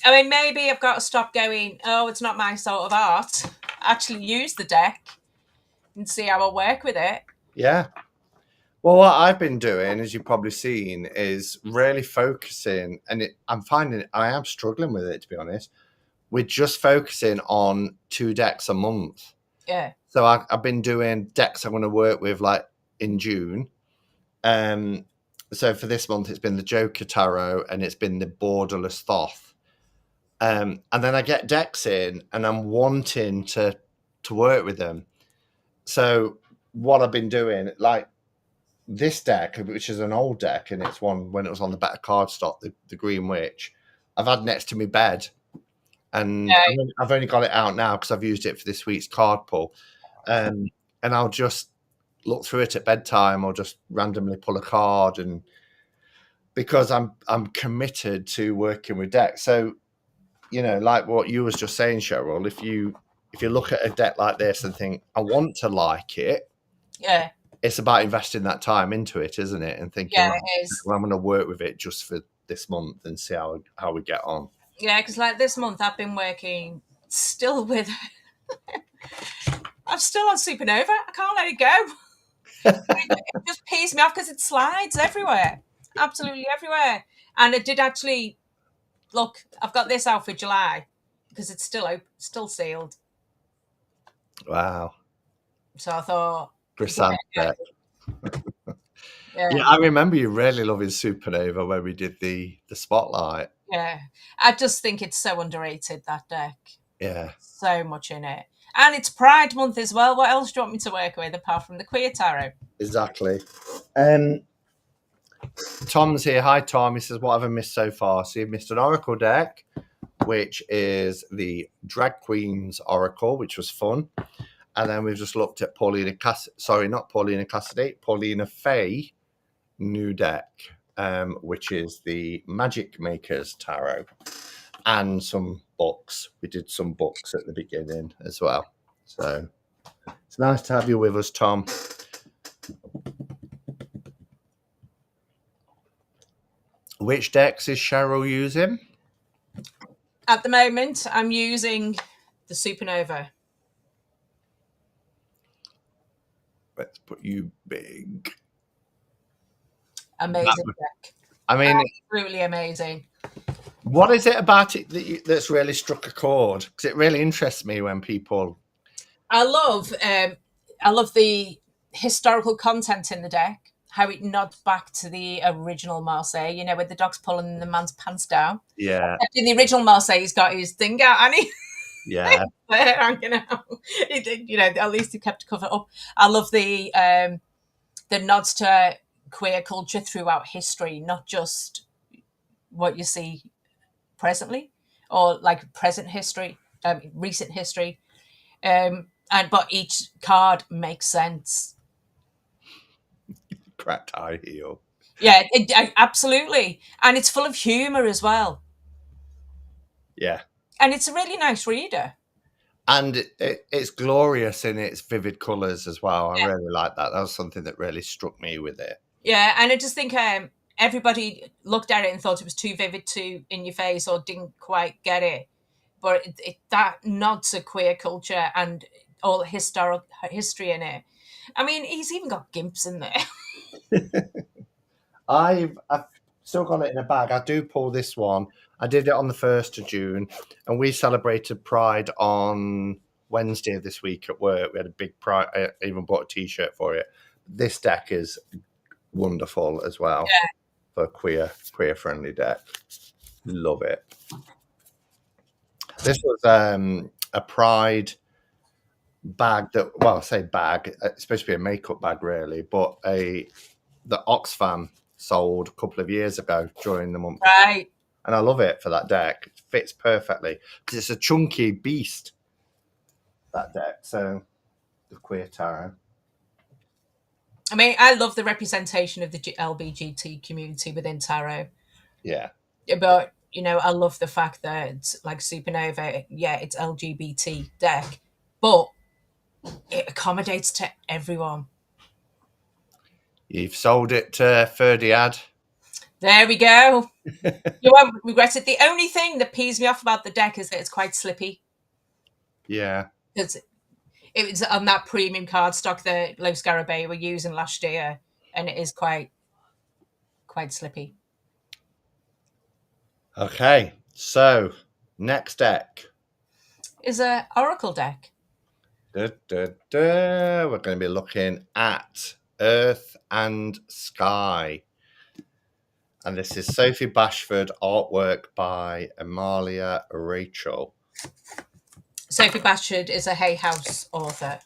I mean, maybe I've got to stop going, oh, it's not my sort of art. Actually use the deck and see how I work with it. Yeah. Well, what I've been doing, as you've probably seen, is really focusing, and I'm finding I am struggling with it, to be honest. We're just focusing on 2 decks a month. Yeah. So I've been doing decks I'm going to work with, like, in June. So for this month, it's been the Joker Tarot, and it's been the Borderless Thoth. And then I get decks in, and I'm wanting to work with them. So what I've been doing, like this deck, which is an old deck, and it's one when it was on the better cardstock, the Green Witch, I've had next to my bed, and I've only got it out now because I've used it for this week's card pull. And I'll just look through it at bedtime, or just randomly pull a card, and because I'm committed to working with decks. So, you know, like what you was just saying, Cheryl, if you look at a deck like this and think, I want to like it, yeah, it's about investing that time into it, isn't it? And thinking, yeah, it is. Well, I'm going to work with it just for this month and see how we get on. Yeah, because like this month I've been working still with... I'm still on Supernova. I can't let it go. It just pees me off because it slides everywhere. Absolutely everywhere. And it did actually... Look, I've got this out for July because it's still sealed. Wow. So I thought... Yeah, I remember you really loving Supernova when we did the spotlight. Yeah. I just think it's so underrated, that deck. Yeah. So much in it. And it's Pride Month as well. What else do you want me to work with apart from the Queer Tarot? Exactly. Tom's here. Hi, Tom. He says, what have I missed so far? So you've missed an Oracle deck, which is the Drag Queens Oracle, which was fun. And then we've just looked at Paulina Fay new deck, which is the Magic Makers Tarot, and some books. We did some books at the beginning as well. So it's nice to have you with us, Tom. Which decks is Cheryl using? At the moment, I'm using the Supernova. Let's put you big. Amazing deck. I mean, absolutely amazing. What is it about it that's really struck a chord? Because it really interests me when people... I love the historical content in the deck, how it nods back to the original Marseille, you know, with the dog's pulling the man's pants down. Yeah. In the original Marseille, he's got his thing out, and he... Yeah. Hanging out. You know, at least he kept covered up. I love the nods to queer culture throughout history, not just what you see presently or like present history, recent history. But each card makes sense. Cracked high heel. Yeah, absolutely. And it's full of humour as well. Yeah. And it's a really nice reader. And it's glorious in its vivid colours as well. I really like that. That was something that really struck me with it. Yeah, and I just think everybody looked at it and thought it was too vivid, too in your face, or didn't quite get it. But that nods to queer culture and all history in it. I mean, he's even got gimps in there. I've still got it in a bag. I do pull this one. I did it on the 1st of June, and we celebrated Pride on Wednesday of this week at work. We had a big Pride. I even bought a T-shirt for it. This deck is wonderful as well for a queer friendly deck. Love it. This was a Pride bag that, well, I say bag, it's supposed to be a makeup bag, really, but the Oxfam sold a couple of years ago during the month. Right. And I love it for that deck. It fits perfectly because it's a chunky beast, that deck. So, the Queer Tarot. I mean, I love the representation of the LBGT community within tarot. Yeah. But, you know, I love the fact that, like Supernova, yeah, it's LGBT deck, but it accommodates to everyone. You've sold it to Ferdiad. There we go. You won't regret it. The only thing that pees me off about the deck is that it's quite slippy. Yeah. Because it was on that premium cardstock that Los Scarabei were using last year, and it is quite slippy. Okay. So, next deck. Is a Oracle deck. We're going to be looking at Earth and Sky. And this is Sophie Bashford, artwork by Amalia Rachel. Sophie Bashford is a Hay House author.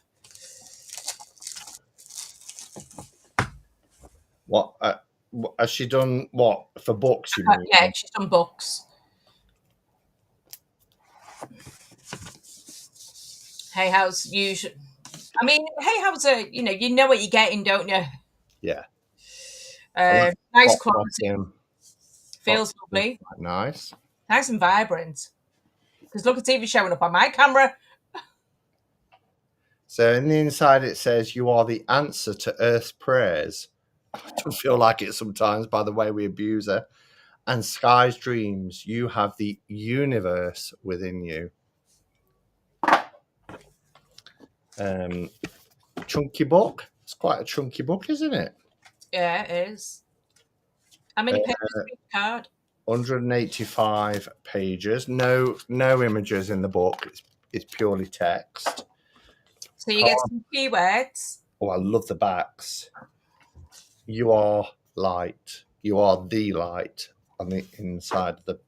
What has she done? What for books? You mean? Yeah, she's done books. Hay House, usually. I mean, Hay House are, you know what you're getting, don't you? Yeah. Nice quality. Feels lovely. Nice. Nice and vibrant. Because look at TV showing up on my camera. So in the inside it says, "You are the answer to Earth's prayers." I do feel like it sometimes by the way we abuse her. And Sky's dreams. You have the universe within you. Chunky book. It's quite a chunky book, isn't it? Yeah, it is. How many pages is the card? 185 pages. No images in the book. It's purely text. So you get some keywords. Oh, I love the backs. You are light. You are the light on the inside of the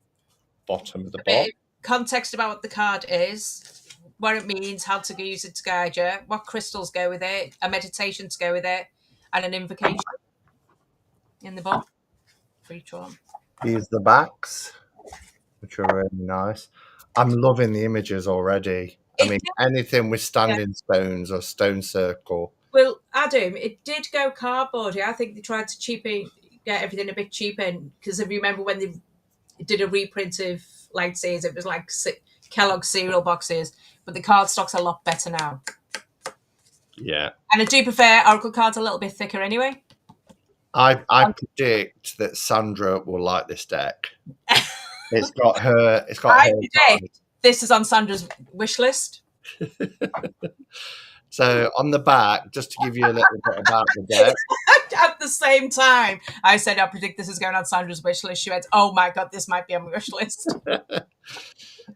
bottom of the box. Context about what the card is, what it means, how to use it to guide you, what crystals go with it, a meditation to go with it, and an invocation in the book for each one. These are the backs, which are really nice. I'm loving the images already. I mean, anything with standing stones or stone circle. Well, Adam, it did go cardboardy. I think they tried to get everything a bit cheaper because if you remember when they did a reprint of Lightseers, it was like Kellogg's cereal boxes, but the cardstock's a lot better now. Yeah. And I do prefer Oracle cards a little bit thicker anyway. I predict that Sandra will like this deck. It's got her. I predict this is on Sandra's wish list. So on the back, just to give you a little bit about the deck. At the same time, I said, I predict this is going on Sandra's wish list. She went, oh my God, this might be on my wish list.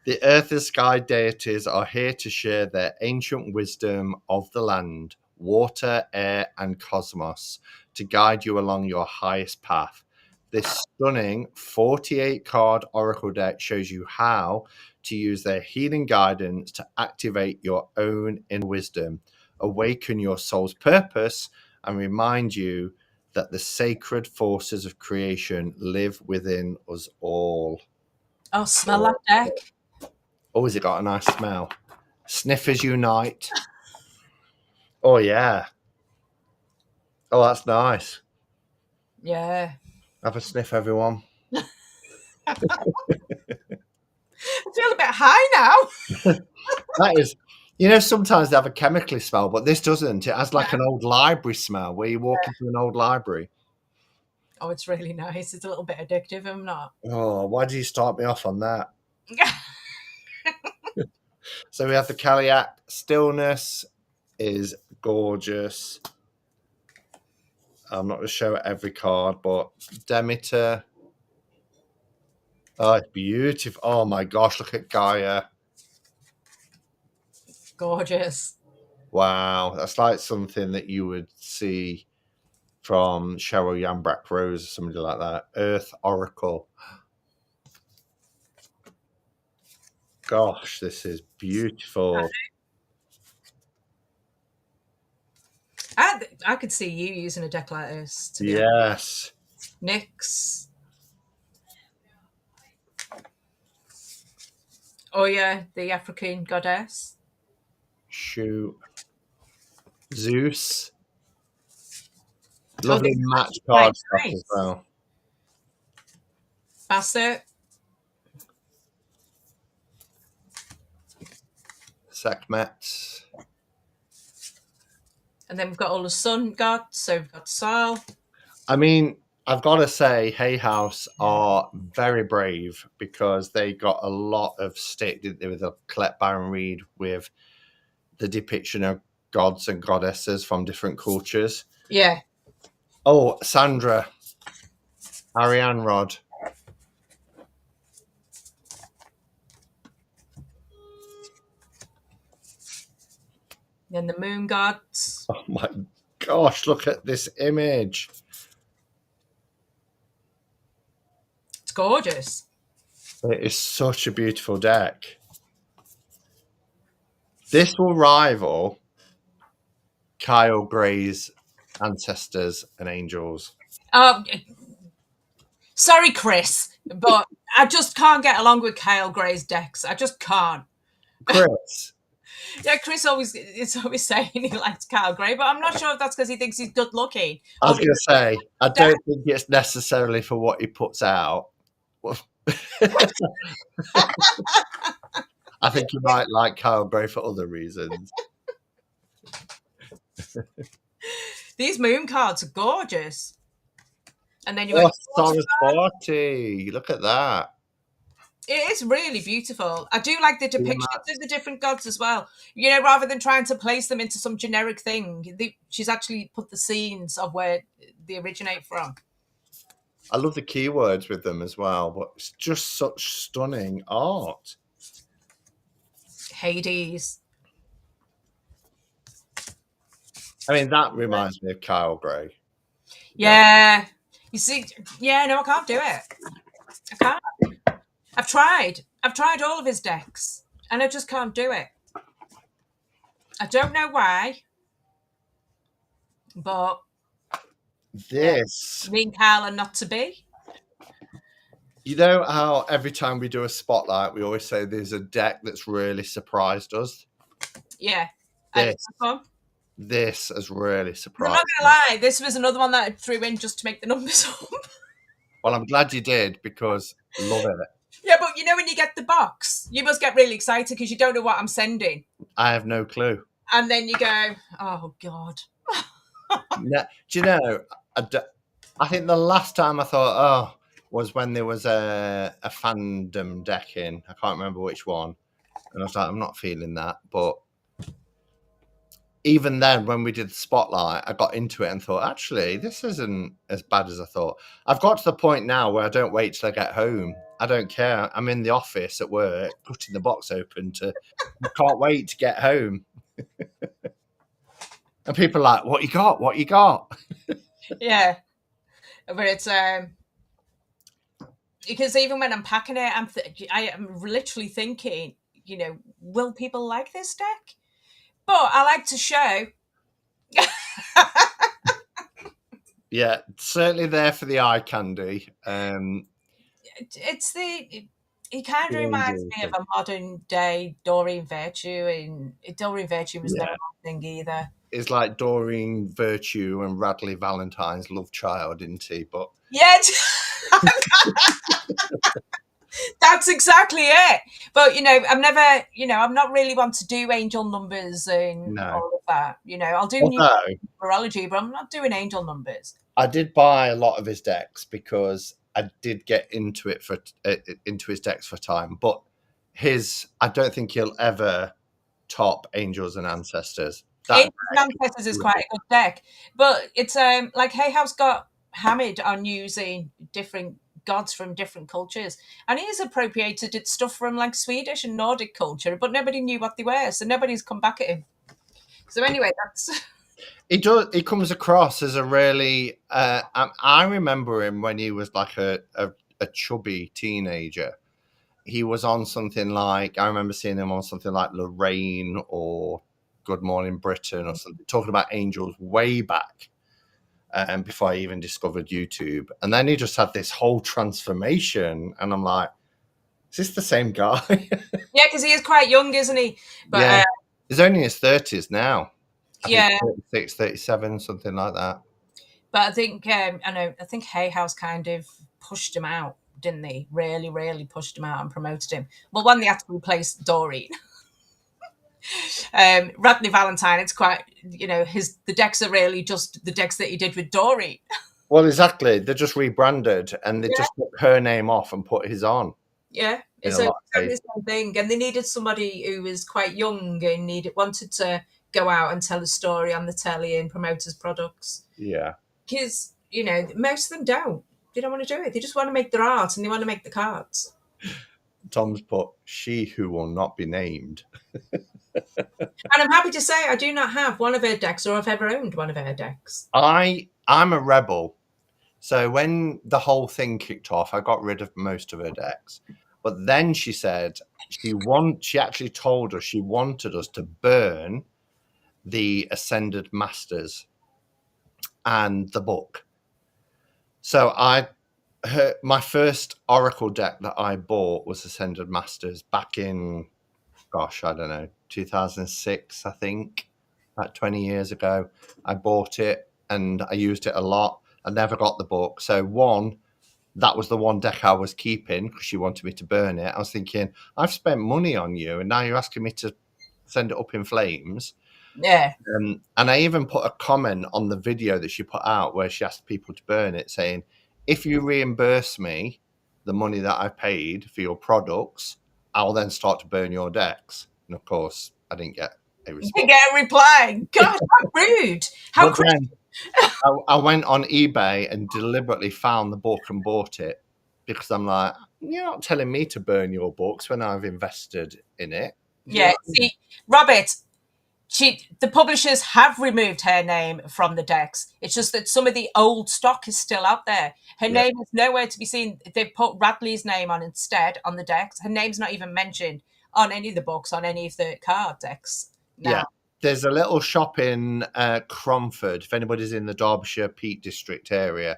The Earth and Sky deities are here to share their ancient wisdom of the land, water, air, and cosmos to guide you along your highest path. This stunning 48-card oracle deck shows you how to use their healing guidance to activate your own inner wisdom, awaken your soul's purpose, and remind you that the sacred forces of creation live within us all. Oh, smell that deck. Oh, has it got a nice smell? Sniffers unite. Oh, yeah. Oh, that's nice. Yeah. Have a sniff, everyone. I feel a bit high now. That is, sometimes they have a chemically smell, but this doesn't. It has like an old library smell where you walk into an old library. Oh, it's really nice. It's a little bit addictive, I'm not. Oh, why did you start me off on that? So we have the Kaliak. Stillness is gorgeous. I'm not going to show every card, but Demeter. Oh, it's beautiful. Oh my gosh, look at Gaia. Gorgeous. Wow, that's like something that you would see from Cheryl Yambrak Rose or somebody like that. Earth Oracle. Gosh, this is beautiful. I could see you using a deck like this, to be honest. Yes. Nyx. Oh yeah, the African goddess. Shoot. Zeus. Oh, Lovely this is match actually card quite stuff nice. as well. Basset. Sekhmet. And then we've got all the sun gods. So we've got Sol. I mean, I've got to say, Hay House are very brave because they got a lot of stick, didn't they, with the Colette Baron Reed with the depiction of gods and goddesses from different cultures. Yeah. Oh, Sandra. Ariane Rod. Then the moon gods. Oh my gosh, look at this image. It's gorgeous. It is such a beautiful deck. This will rival Kyle Gray's Ancestors and Angels. Oh, sorry, Chris, but I just can't get along with Kyle Gray's decks. I just can't. Chris. Yeah, Chris is always saying he likes Kyle Gray, but I'm not sure if that's because he thinks he's good looking. I was going to say, I don't think it's necessarily for what he puts out. I think you might like Kyle Gray for other reasons. These moon cards are gorgeous. And then you got Saraswati. Look at that. It is really beautiful. I do like the depictions of the different gods as well. You know, rather than trying to place them into some generic thing, she's actually put the scenes of where they originate from. I love the keywords with them as well, but it's just such stunning art. Hades. I mean, that reminds me of Kyle Gray. Yeah. You see, yeah, no, I can't do it. I can't. I've tried all of his decks, and I just can't do it. I don't know why, but this me and Carl are not to be. You know how every time we do a spotlight, we always say there's a deck that's really surprised us? Yeah. This has really surprised I'm not going to lie, this was another one that I threw in just to make the numbers up. Well, I'm glad you did, because I love it. Yeah, but you know when you get the box, you must get really excited because you don't know what I'm sending. I have no clue. And then you go, oh, God. Do you know, I think the last time I thought, was when there was a fandom deck in. I can't remember which one. And I was like, I'm not feeling that. But even then, when we did the spotlight, I got into it and thought, actually, this isn't as bad as I thought. I've got to the point now where I don't wait till I get home. I don't care. I'm in the office at work, putting the box open I can't wait to get home. And people are like, what you got? What you got? Yeah. But it's, because even when I'm packing it, I am literally thinking, you know, will people like this deck? But I like to show. Yeah, certainly there for the eye candy. It's he kind of reminds me of a modern day Doreen Virtue, and Doreen Virtue was never my thing either. It's like Doreen Virtue and Radley Valentine's love child, isn't he? But yeah, that's exactly it. But you know, I'm never, you know, I'm not really one to do angel numbers and all of that. You know, I'll do numerology, but I'm not doing angel numbers. I did buy a lot of his decks because I did get into it into his decks for time. But I don't think he'll ever top Angels and Ancestors. Angels and Ancestors is quite a good deck, but it's like Hay House got hammered on using different gods from different cultures, and he's appropriated stuff from like Swedish and Nordic culture, but nobody knew what they were, so nobody's come back at him. So anyway, that's he comes across as a really I remember him when he was like a chubby teenager. he was on something like, I remember seeing him on something like Lorraine or Good Morning Britain or something, talking about angels way back, before I even discovered YouTube. And then he just had this whole transformation, and I'm like, is this the same guy? Yeah, because he is quite young, isn't he? But Yeah. He's only in his 30s now. I yeah, think 36, 37, something like that. but I think I think Hay House kind of pushed him out, didn't they? Really, really pushed him out and promoted him. Well, one, they had to replace Doreen. Radley Valentine, it's quite, the decks are really just the decks that he did with Doreen. Well, exactly. They just rebranded and they Yeah. just took her name off and put his on. Yeah, In it's a lot of exactly cases. the same thing. And they needed somebody who was quite young and wanted to go out and tell a story on the telly and promote his products. Yeah. Because, most of them don't. They don't want to do it. They just want to make their art and they want to make the cards. Tom's put she who will not be named. And I'm happy to say I do not have one of her decks, or I've ever owned one of her decks. I'm a rebel. So when the whole thing kicked off, I got rid of most of her decks. But then she said she actually told us she wanted us to burn the Ascended Masters and the book. So my first Oracle deck that I bought was Ascended Masters back in, gosh, I don't know, 2006, I think, about 20 years ago. I bought it and I used it a lot. I never got the book. So that was the one deck I was keeping because she wanted me to burn it. I was thinking, I've spent money on you and now you're asking me to send it up in flames. Yeah. And I even put a comment on the video that she put out where she asked people to burn it, saying, if you reimburse me the money that I paid for your products, I'll then start to burn your decks. And of course, I didn't get a response. You get a reply. God, how rude. How But then I went on eBay and deliberately found the book and bought it because I'm like, you're not telling me to burn your books when I've invested in it. Yeah, see, Robert, the publishers have removed her name from the decks. It's just that some of the old stock is still out there. Her name is nowhere to be seen. They've put Radley's name on instead on the decks. Her name's not even mentioned on any of the books, on any of the card decks now. Yeah. There's a little shop in Cromford, if anybody's in the Derbyshire Peak District area,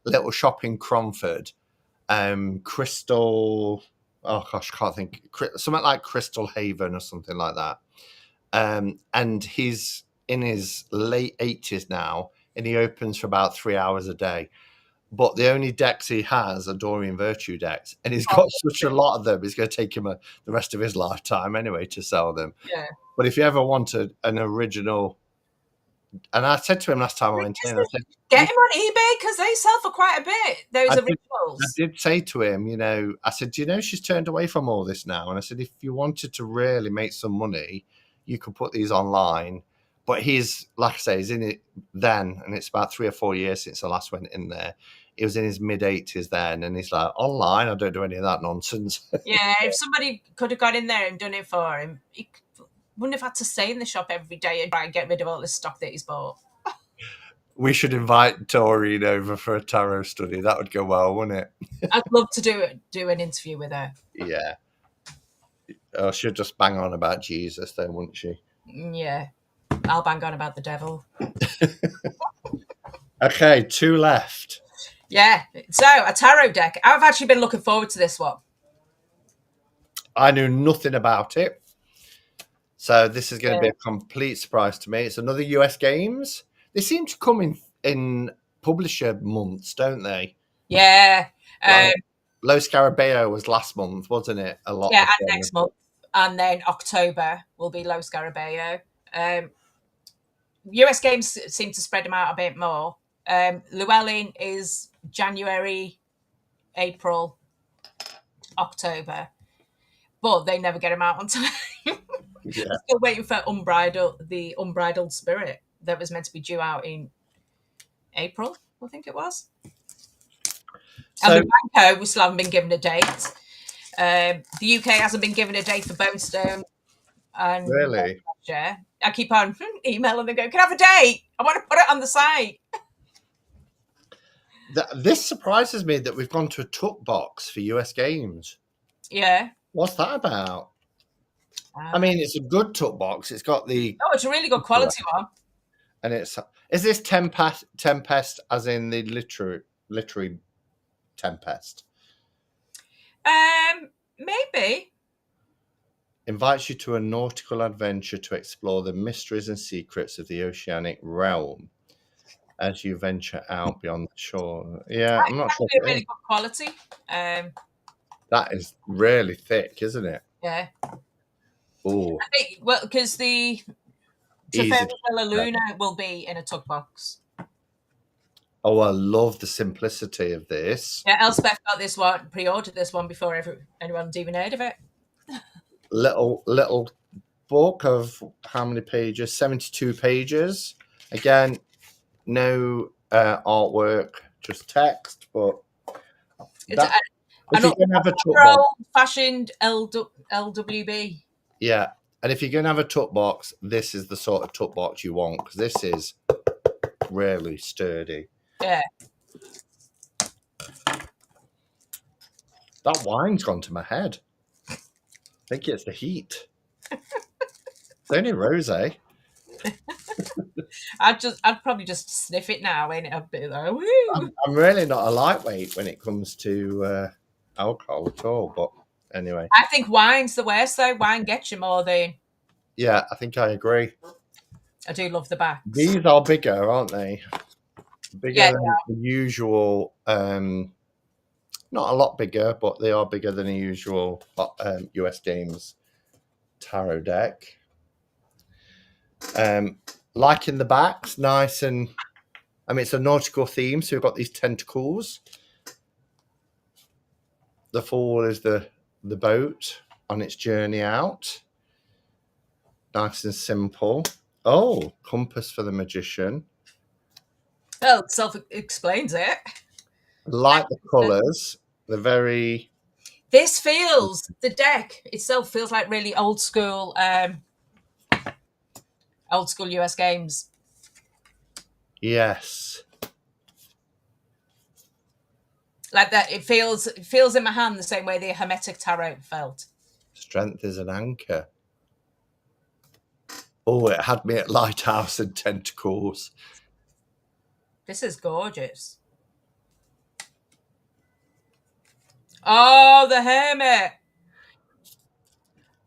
little shop in Cromford, Crystal, oh gosh, I can't think, something like Crystal Haven or something like that. And he's in his late 80s now, and he opens for about 3 hours a day. But the only decks he has are Dorian Virtue decks, and he's got such a lot of them. It's going to take him the rest of his lifetime anyway to sell them. Yeah. But if you ever wanted an original, and I said to him last time I went in, I said, get him on eBay because they sell for quite a bit. Those originals. I did say to him, I said, do you know she's turned away from all this now? And I said, if you wanted to really make some money, you could put these online. But he's, like I say, he's in it then, and it's about 3 or 4 years since I last went in there. He was in his mid-80s then, and he's like, online, I don't do any of that nonsense. Yeah, if somebody could have got in there and done it for him, he wouldn't have had to stay in the shop every day and try and get rid of all the stock that he's bought. We should invite Doreen over for a tarot study. That would go well, wouldn't it? I'd love to do an interview with her. Yeah. Oh, she'd just bang on about Jesus then, wouldn't she? Yeah. I'll bang on about the devil. Okay, 2 left. Yeah. So, a tarot deck. I've actually been looking forward to this one. I knew nothing about it. So this is going to be a complete surprise to me. It's another US Games. They seem to come in publisher months, don't they? Yeah. Los Scarabeo was last month, wasn't it? A lot. Yeah, and next month. And then October will be Los Scarabeo. US Games seem to spread them out a bit more. Llewellyn is January, April, October. But they never get them out on time. Yeah. Still waiting for the Unbridled Spirit that was meant to be due out in April, I think it was. So, and the Banco, we still haven't been given a date. The UK hasn't been given a date for Bone Stone. And really? I keep on emailing them going, can I have a date? I want to put it on the site. This surprises me that we've gone to a tuck box for US Games. Yeah. What's that about? I Uh, mean, it's a good tuck box. It's got the oh, it's a really good quality one. and it's is this tempest as in the literary tempest? Maybe. Invites you to a nautical adventure to explore the mysteries and secrets of the oceanic realm as you venture out beyond the shore. Yeah, I'm not sure Actually, a if it really is. good quality. Um, That is really thick, isn't it? yeah. Oh, I think, well, because the easy. Trofeo Luna will be in a tuck box. Oh, I love the simplicity of this. Yeah, Elspeth got this one, pre-ordered this one before anyone's even heard of it. Little book of how many pages? 72 pages. Again, no artwork, just text. But It's that if an you're gonna have a tuck box, old-fashioned LWB. yeah, and if you're gonna have a tuck box, this is the sort of tuck box you want because this is really sturdy. Yeah. That wine's gone to my head. I think it's the heat. It's only rosé. I'd probably just sniff it now, ain't it? I'd be like, woo. I'm really not a lightweight when it comes to alcohol at all. But anyway, I think wine's the worst though. Wine gets you more than yeah, I think I agree. I do love the backs. These are bigger, aren't they? Bigger Yeah, than the usual. Not a lot bigger, but they are bigger than a usual US Games tarot deck. Liking the backs, nice and. I mean, it's a nautical theme, so we've got these tentacles. The Fool is the boat on its journey out. Nice and simple. Oh, compass for the magician. well, it self-explains it. Like the colours. They're very. This feels the deck itself feels like really old school US games. Yes. Like that, it feels in my hand the same way the Hermetic tarot felt. Strength is an anchor. Oh, it had me at Lighthouse and Tentacles. This is gorgeous. Oh, the Hermit.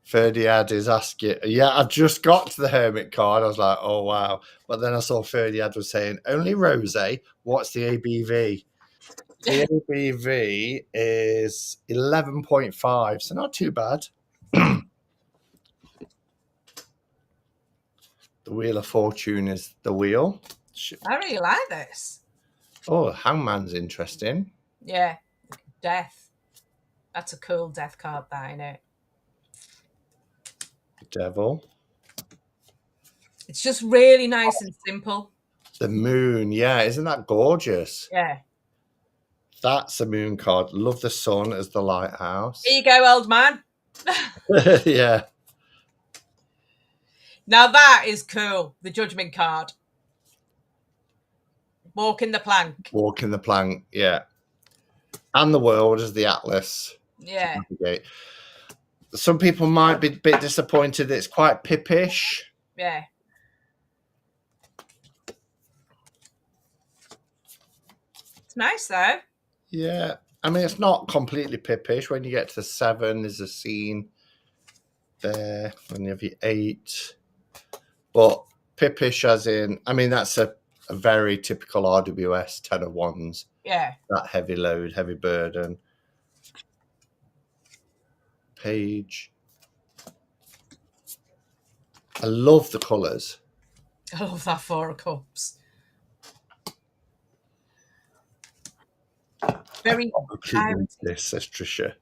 Ferdiad is asking. Yeah, I just got to the Hermit card. I was like, oh, wow. But then I saw Ferdiad was saying, only rosé. What's the ABV? The ABV is 11.5, so not too bad. The Wheel of Fortune is the wheel. I really like this. Oh, Hangman's interesting. Yeah, death. That's a cool death card, that, isn't it? The Devil. It's just really nice and simple. The Moon. Yeah, isn't that gorgeous? Yeah. That's a moon card. Love the Sun as the lighthouse. Here you go, old man. Yeah. Now that is cool. The Judgment card. Walking the plank. Walking the plank. Yeah. And the world as the Atlas. Yeah. Some people might be a bit disappointed. It's quite pippish. Yeah. It's nice though. Yeah. I mean, it's not completely pippish. When you get to 7, there's a scene there. When you have your 8. But pippish as in, I mean, that's a very typical RWS 10 of Wands. Yeah. That heavy load, heavy burden. Page. I love the colours. I love that 4 of Cups. Very This, says Trisha.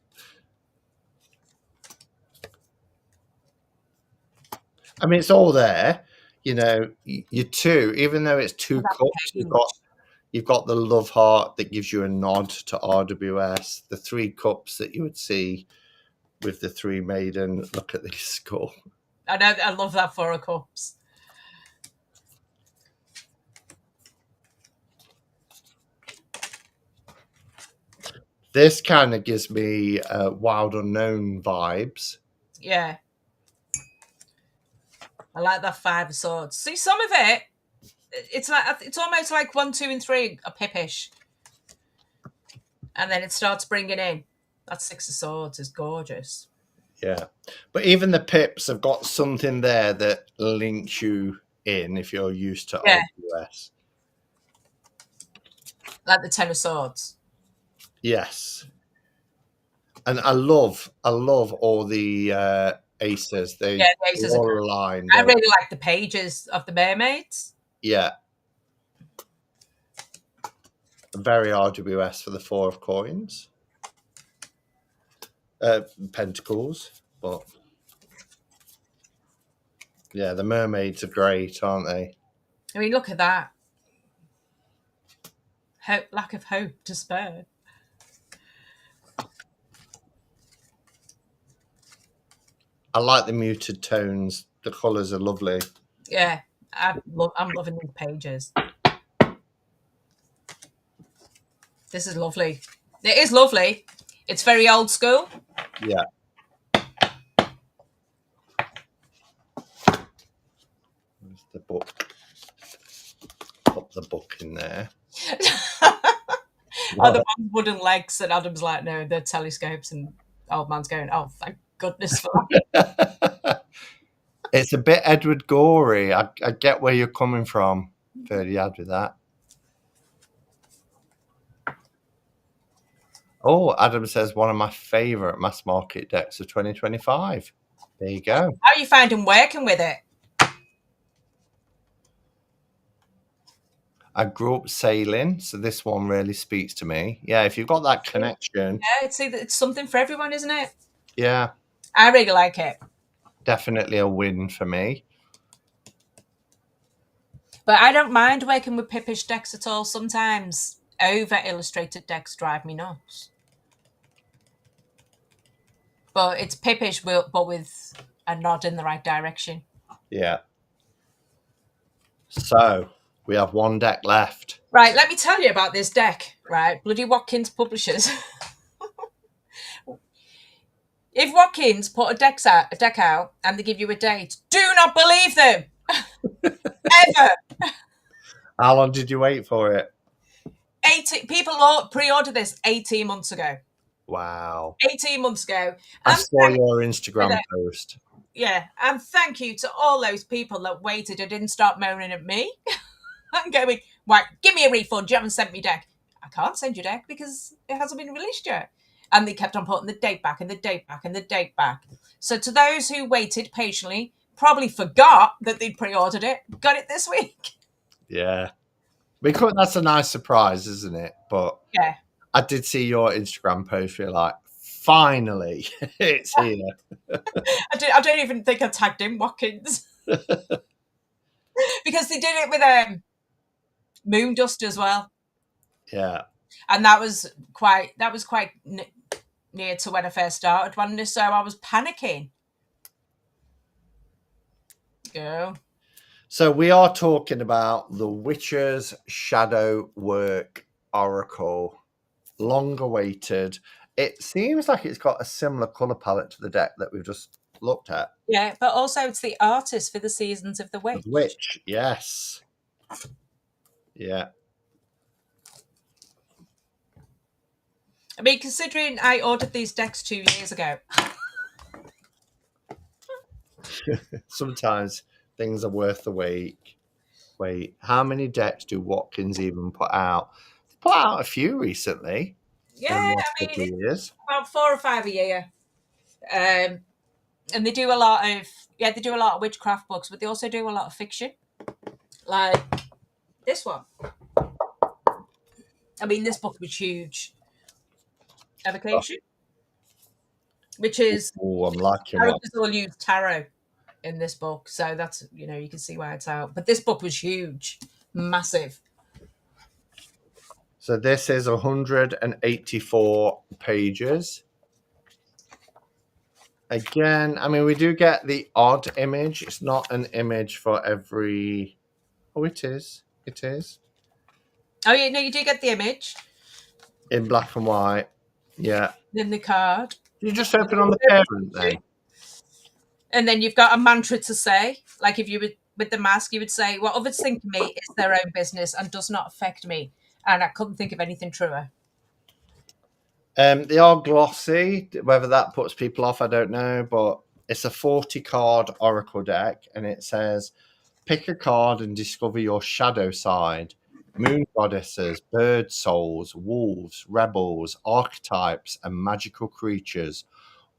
I mean, it's all there. You know, your 2, even though it's 2 cups, you've got the love heart that gives you a nod to RWS. The 3 cups that you would see with the 3 maiden. Look at this skull. I know. I love that 4 of Cups. This kind of gives me Wild Unknown vibes. Yeah. I like that 5 of swords. See, some of it, it's almost like 1, 2, and 3 are pippish. And then it starts bringing in. That 6 of swords is gorgeous. Yeah. But even the pips have got something there that links you in if you're used to OUS. Like the 10 of swords. Yes. And I love all the aces. They the aces all aligned. I really like the pages of the mermaids. Yeah. Very RWS for the 4 of coins. Pentacles. But yeah, the mermaids are great, aren't they? I mean, look at that. Lack of hope, despair. I like the muted tones. The colours are lovely. Yeah, I'm loving these pages. This is lovely. It is lovely. It's very old school. Yeah. Where's the book? Put the book in there. Oh, the wooden legs, and Adam's like, no, they're telescopes, and old man's going, oh, thank goodness for that. It's a bit Edward Gorey. I get where you're coming from, Ferdiad, with that. Oh, Adam says one of my favourite mass market decks of 2025. There you go. How are you finding working with it? I grew up sailing, so this one really speaks to me. Yeah, if you've got that connection. Yeah, it's something for everyone, isn't it? Yeah. I really like it. Definitely a win for me. But I don't mind working with pippish decks at all. Sometimes over-illustrated decks drive me nuts. But it's pippish, but with a nod in the right direction. Yeah. So, we have one deck left. Right, let me tell you about this deck, right? Bloody Watkins Publishers. If Watkins put a deck out and they give you a date, do not believe them. Ever. How long did you wait for it? People pre-ordered this 18 months ago. Wow. 18 months ago. I saw your Instagram post. Yeah, and thank you to all those people that waited and didn't start moaning at me. I'm going, right, give me a refund. You haven't sent me deck. I can't send you deck because it hasn't been released yet. And they kept on putting the date back and the date back and the date back. So to those who waited patiently, probably forgot that they'd pre-ordered it, got it this week. Yeah. Because that's a nice surprise, isn't it? But yeah, I did see your Instagram post where you're like, finally, it's here. I don't even think I tagged in Watkins. Because they did it with Moon Dust as well. Yeah. And that was quite near to when I first started Oneness, so I was panicking. Go. So we are talking about the Witcher's Shadow Work Oracle. Long awaited. It seems like it's got a similar colour palette to the deck that we've just looked at. Yeah, but also it's the artist for the Seasons of the Witch. Witch, yes. Yeah. I mean, considering I ordered these decks 2 years ago. Sometimes things are worth the wait. Wait, how many decks do Watkins even put out? They put out a few recently. Yeah, I mean, it's about 4 or 5 a year. And they do a lot of witchcraft books, but they also do a lot of fiction. Like this one. I mean, this book was huge. Evocation. Which is... Oh, I'm liking it. Characters all use tarot in this book, so that's, you can see why it's out. But this book was huge. Massive. So this is 184 pages. Again, I mean, we do get the odd image. It's not an image for every... Oh, it is. It is. Oh, yeah, no, you do get the image. In black and white. Yeah. Then the card. You just open on the parent then. And then you've got a mantra to say. Like if you would, with the mask, you would say, what others think of me is their own business and does not affect me. And I couldn't think of anything truer. They are glossy. Whether that puts people off, I don't know. But it's a 40 card oracle deck, and it says, pick a card and discover your shadow side. Moon goddesses, bird souls, wolves, rebels, archetypes, and magical creatures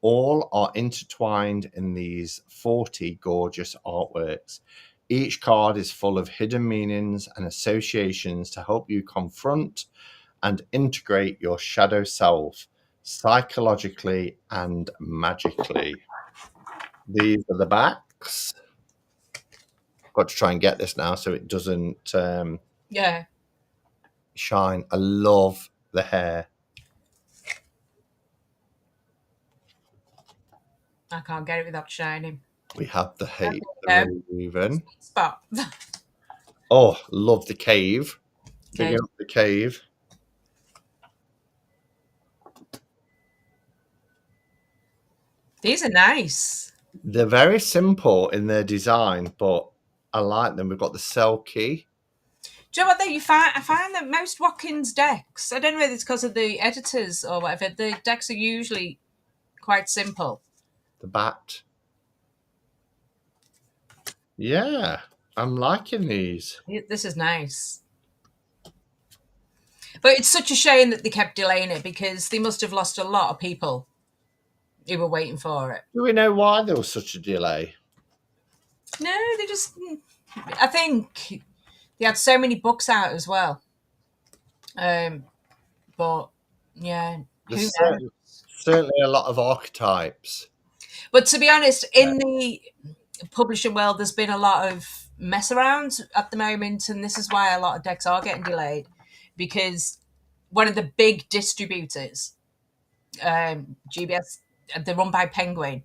all are intertwined in these 40 gorgeous artworks. Each card is full of hidden meanings and associations to help you confront and integrate your shadow self psychologically and magically. These are the backs. Got to try and get this now so it doesn't Yeah. shine. I love the hair. I can't get it without shining. We have the hate, Okay. the raven. Spot. Oh, love the cave. Okay. Big up the cave. These are nice. They're very simple in their design, but I like them. We've got the Selkie. Do you know what though? I find that most Watkins decks, I don't know whether it's because of the editors or whatever, the decks are usually quite simple. The bat. Yeah, I'm liking these. This is nice. But it's such a shame that they kept delaying it because they must have lost a lot of people who were waiting for it. Do we know why there was such a delay? No, they just, I think they had so many books out as well. But yeah, There's certainly a lot of archetypes. But to be honest, in the publishing world, there's been a lot of mess around at the moment, and this is why a lot of decks are getting delayed, because one of the big distributors, GBS, they're run by Penguin,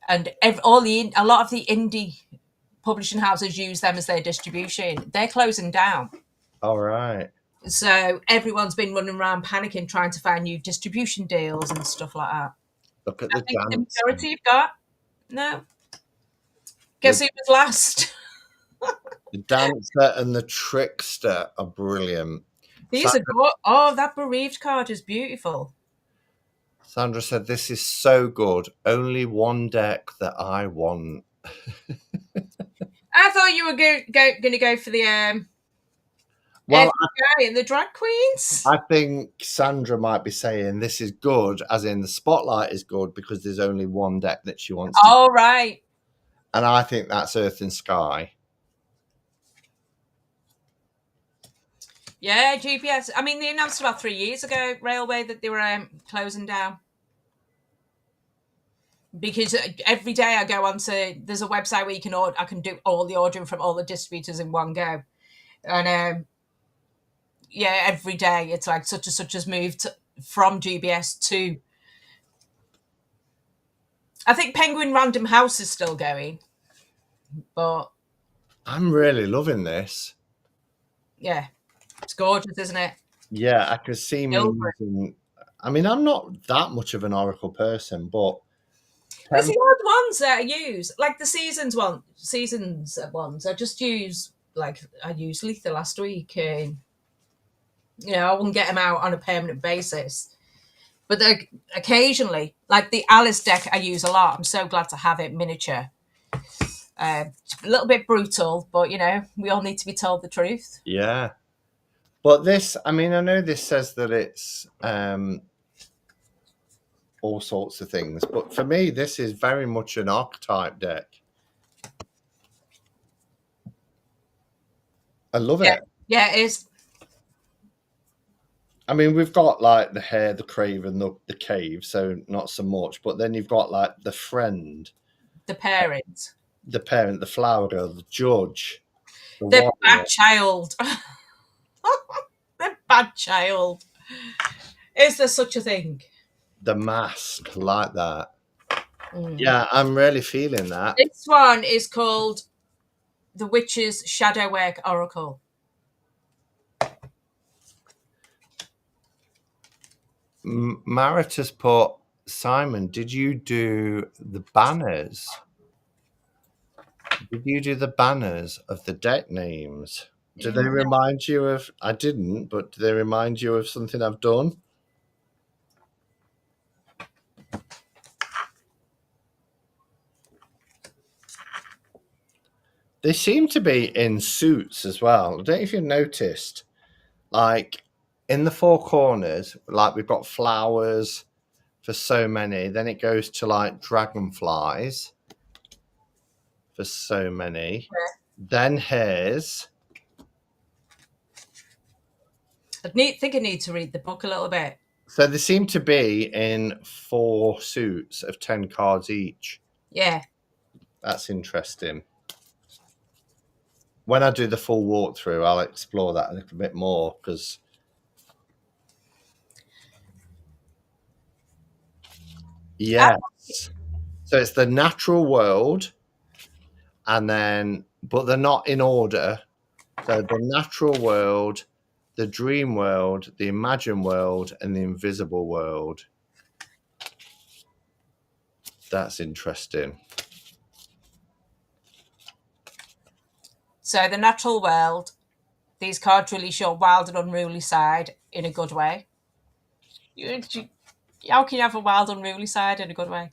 and a lot of the indie publishing houses use them as their distribution. They're closing down. All right. So everyone's been running around panicking, trying to find new distribution deals and stuff like that. Look at the think the dance. majority you've got? No. Guess who was last? The dancer and the trickster are brilliant. These are good. Oh, that bereaved card is beautiful. Sandra said, "This is so good. Only one deck that I want." I thought you were going to go for the Well, and the drag queens. I think Sandra might be saying this is good, as in the spotlight is good because there's only one deck that she wants. Oh, right. And I think that's Earth and Sky. Yeah, GPS. I mean, they announced about 3 years ago, Railway, that they were closing down. Because every day I go onto, there's a website where you can order, I can do all the ordering from all the distributors in one go. And yeah, every day it's like such and such has moved from GBS to, I think Penguin Random House is still going, but I'm really loving this. Yeah, it's gorgeous, isn't it? Yeah, I could see me using, I mean, I'm not that much of an Oracle person, but there's the odd ones that I use, like the seasons ones. I just use, like, I use Letha last week. You know, I wouldn't get them out on a permanent basis. But occasionally, like the Alice deck, I use a lot. I'm so glad to have it miniature. A little bit brutal, but, you know, we all need to be told the truth. Yeah. But this, I mean, I know this says that it's all sorts of things, but for me, this is very much an archetype deck. I love it. Yeah, it is. I mean, we've got like the hare, the crave, and the cave, so not so much. But then you've got like the friend, the parent, the flower girl, the judge, the bad child. The bad child. Is there such a thing? The mask, like that. Yeah, I'm really feeling that. This one is called The Witch's Shadowwork Oracle. Marita's put, Simon, did you do the banners? Did you do the banners of the deck names? Do they remind you of? I didn't, but do they remind you of something I've done? They seem to be in suits as well. I don't know if you've noticed. Like in the four corners, like we've got flowers for so many. Then it goes to like dragonflies for so many. Then hares. Think I need to read the book a little bit. So they seem to be in 4 suits of 10 cards each. Yeah. That's interesting. When I do the full walkthrough, I'll explore that a little bit more because yes. So it's the natural world, and then but they're not in order. So the natural world, the dream world, the imagined world, and the invisible world. That's interesting. So the natural world, these cards really show wild and unruly side in a good way. How can you have a wild, unruly side in a good way?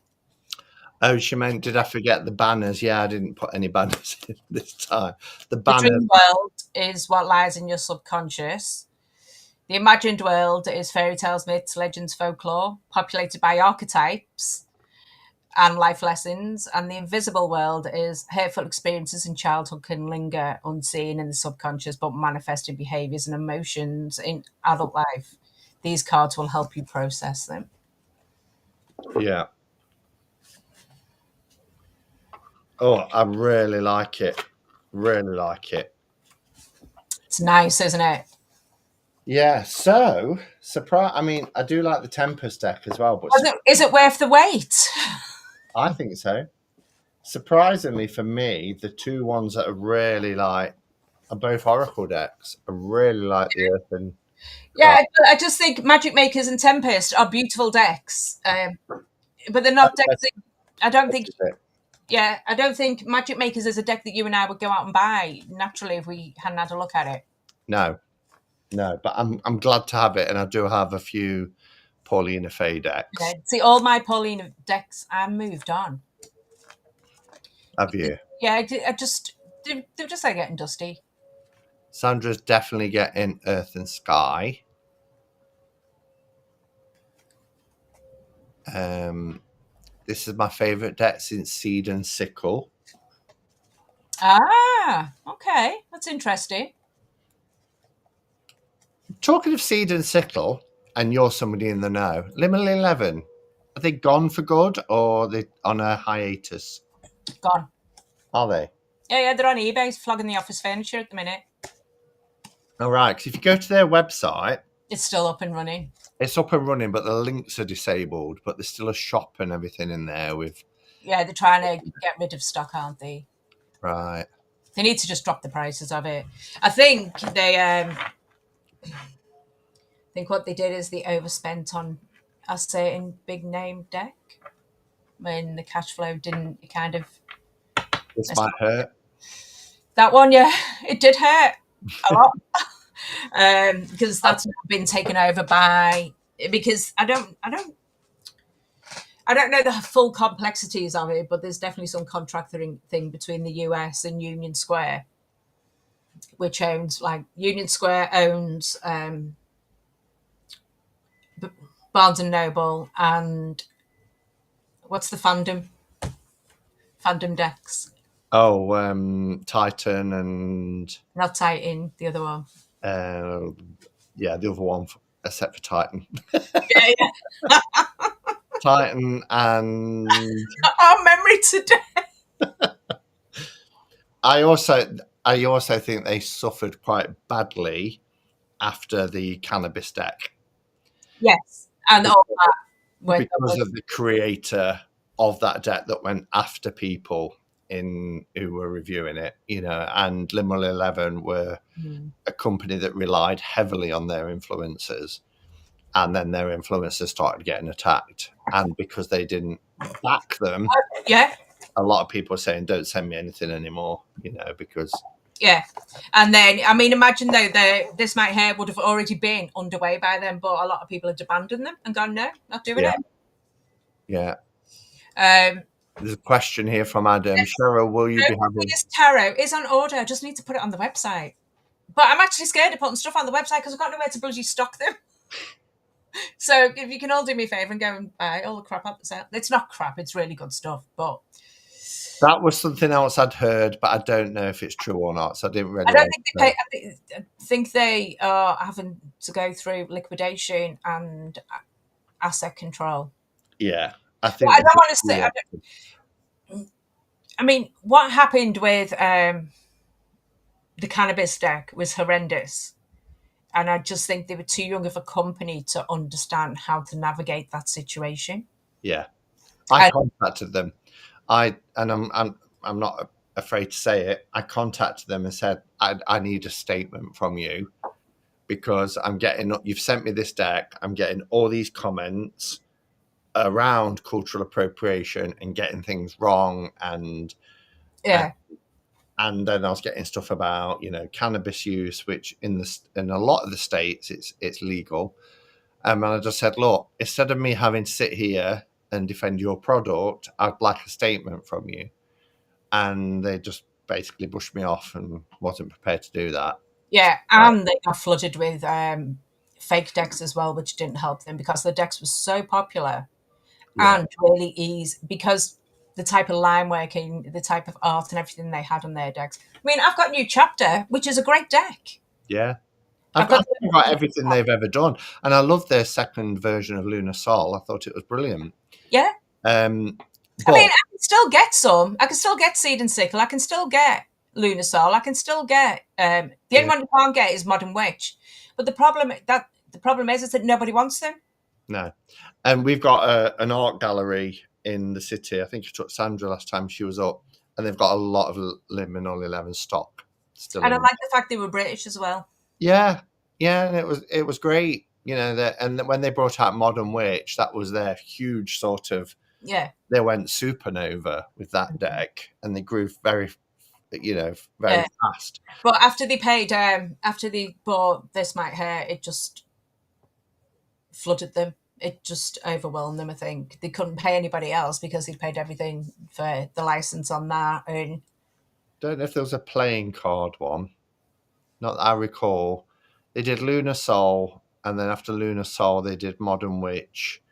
Oh, she meant, did I forget the banners? Yeah, I didn't put any banners in this time. The The banners. dream world is what lies in your subconscious. The imagined world is fairy tales, myths, legends, folklore, populated by archetypes and life lessons. And the invisible world is hurtful experiences in childhood can linger unseen in the subconscious, but manifest in behaviors and emotions in adult life. These cards will help you process them. Yeah. Oh, I really like it. Really like it. It's nice, isn't it? Yeah. So, surprise. I mean, I do like the Tempest deck as well, but Is it worth the wait? I think so. Surprisingly for me, the 2 ones that are really like are both Oracle decks. I really like the Earth and Yeah, I just think Matchmakers and Tempest are beautiful decks, but they're not decks that I don't think. Yeah, I don't think Matchmakers is a deck that you and I would go out and buy naturally if we hadn't had a look at it. No, but I'm glad to have it, and I do have a few Paulina Faye decks. Yeah. See, all my Paulina decks, I moved on. Have you? Yeah, they're just like getting dusty. Sandra's definitely getting Earth and Sky. This is my favourite deck since Seed and Sickle. Ah, okay, that's interesting. Talking of Seed and Sickle, and you're somebody in the know, Liminal 11, are they gone for good or are they on a hiatus? Gone. Are they? Yeah, they're on eBay flogging the office furniture at the minute. All right, because if you go to their website, it's still up and running. It's up and running, but the links are disabled, but there's still a shop and everything in there with... Yeah, they're trying to get rid of stock, aren't they? Right. They need to just drop the prices of it. I think they... I think what they did is they overspent on a certain big name deck when the cash flow didn't kind of... This might hurt. That one, yeah, it did hurt a lot. Because that's been taken over by... Because I don't know the full complexities of it, but there's definitely some contract thing between the US and Union Square, which owns, like, Union Square owns Barnes and Noble and what's the fandom decks? Oh, Titan and... Not Titan, the other one. Yeah, the other one, except for Titan. Yeah. Titan and... Our memory today. I also think they suffered quite badly after the cannabis deck. Yes, and all that. Because of the creator of that deck that went after people who were reviewing it, and Liminal 11 were a company that relied heavily on their influencers. and then their influencers started getting attacked. And because they didn't back them, Yeah. a lot of people are saying, don't send me anything anymore, because... Yeah. And then, I mean, imagine though, This Might Hair would have already been underway by then, but a lot of people had abandoned them and gone, no, not doing it. Yeah. Um, There's a question here from Adam. Cheryl, will you be having... This tarot is on order. I just need to put it on the website. But I'm actually scared of putting stuff on the website because I've got nowhere to bloody stock them. So if you can all do me a favour and go and buy all the crap up the sale. It's not crap, it's really good stuff. But that was something else I'd heard, but I don't know if it's true or not. So I didn't really... I don't think they pay. I think they are having to go through liquidation and asset control. Yeah. I think... But I don't want to say... I mean, what happened with the cannabis deck was horrendous. And I just think they were too young of a company to understand how to navigate that situation. Yeah. I contacted them. I'm not afraid to say it. I contacted them and said, I need a statement from you because you've sent me this deck. I'm getting all these comments around cultural appropriation and getting things wrong. And then I was getting stuff about, cannabis use, which in a lot of the states it's legal. And I just said, look, instead of me having to sit here and defend your product, I'd like a statement from you. And they just basically brushed me off and wasn't prepared to do that. Yeah, and they got flooded with fake decks as well, which didn't help them because the decks were so popular and really easy because the type of line working, the type of art and everything they had on their decks. I mean, I've got New Chapter, which is a great deck. Yeah. I've got everything they've ever done. And I love their second version of Lunar Sol. I thought it was brilliant. Yeah. I mean, I can still get some. I can still get Seed and Sickle. I can still get Lunar Sol. I can still get... the only one you can't get is Modern Witch. But the problem is that nobody wants them. No. And we've got an art gallery in the city. I think you took Sandra last time she was up. And they've got a lot of Liminal 11 stock. And I like the fact they were British as well. Yeah, and it was great, and when they brought out Modern Witch, that was their huge sort of... Yeah. They went supernova with that deck, and they grew very fast. But after they bought This Might Hair, it just flooded them. It just overwhelmed them. I think they couldn't pay anybody else because they paid everything for the license on that. And don't know if there was a playing card one. Not that I recall. They did Lunar Sol, and then after Lunar Sol, they did Modern Witch,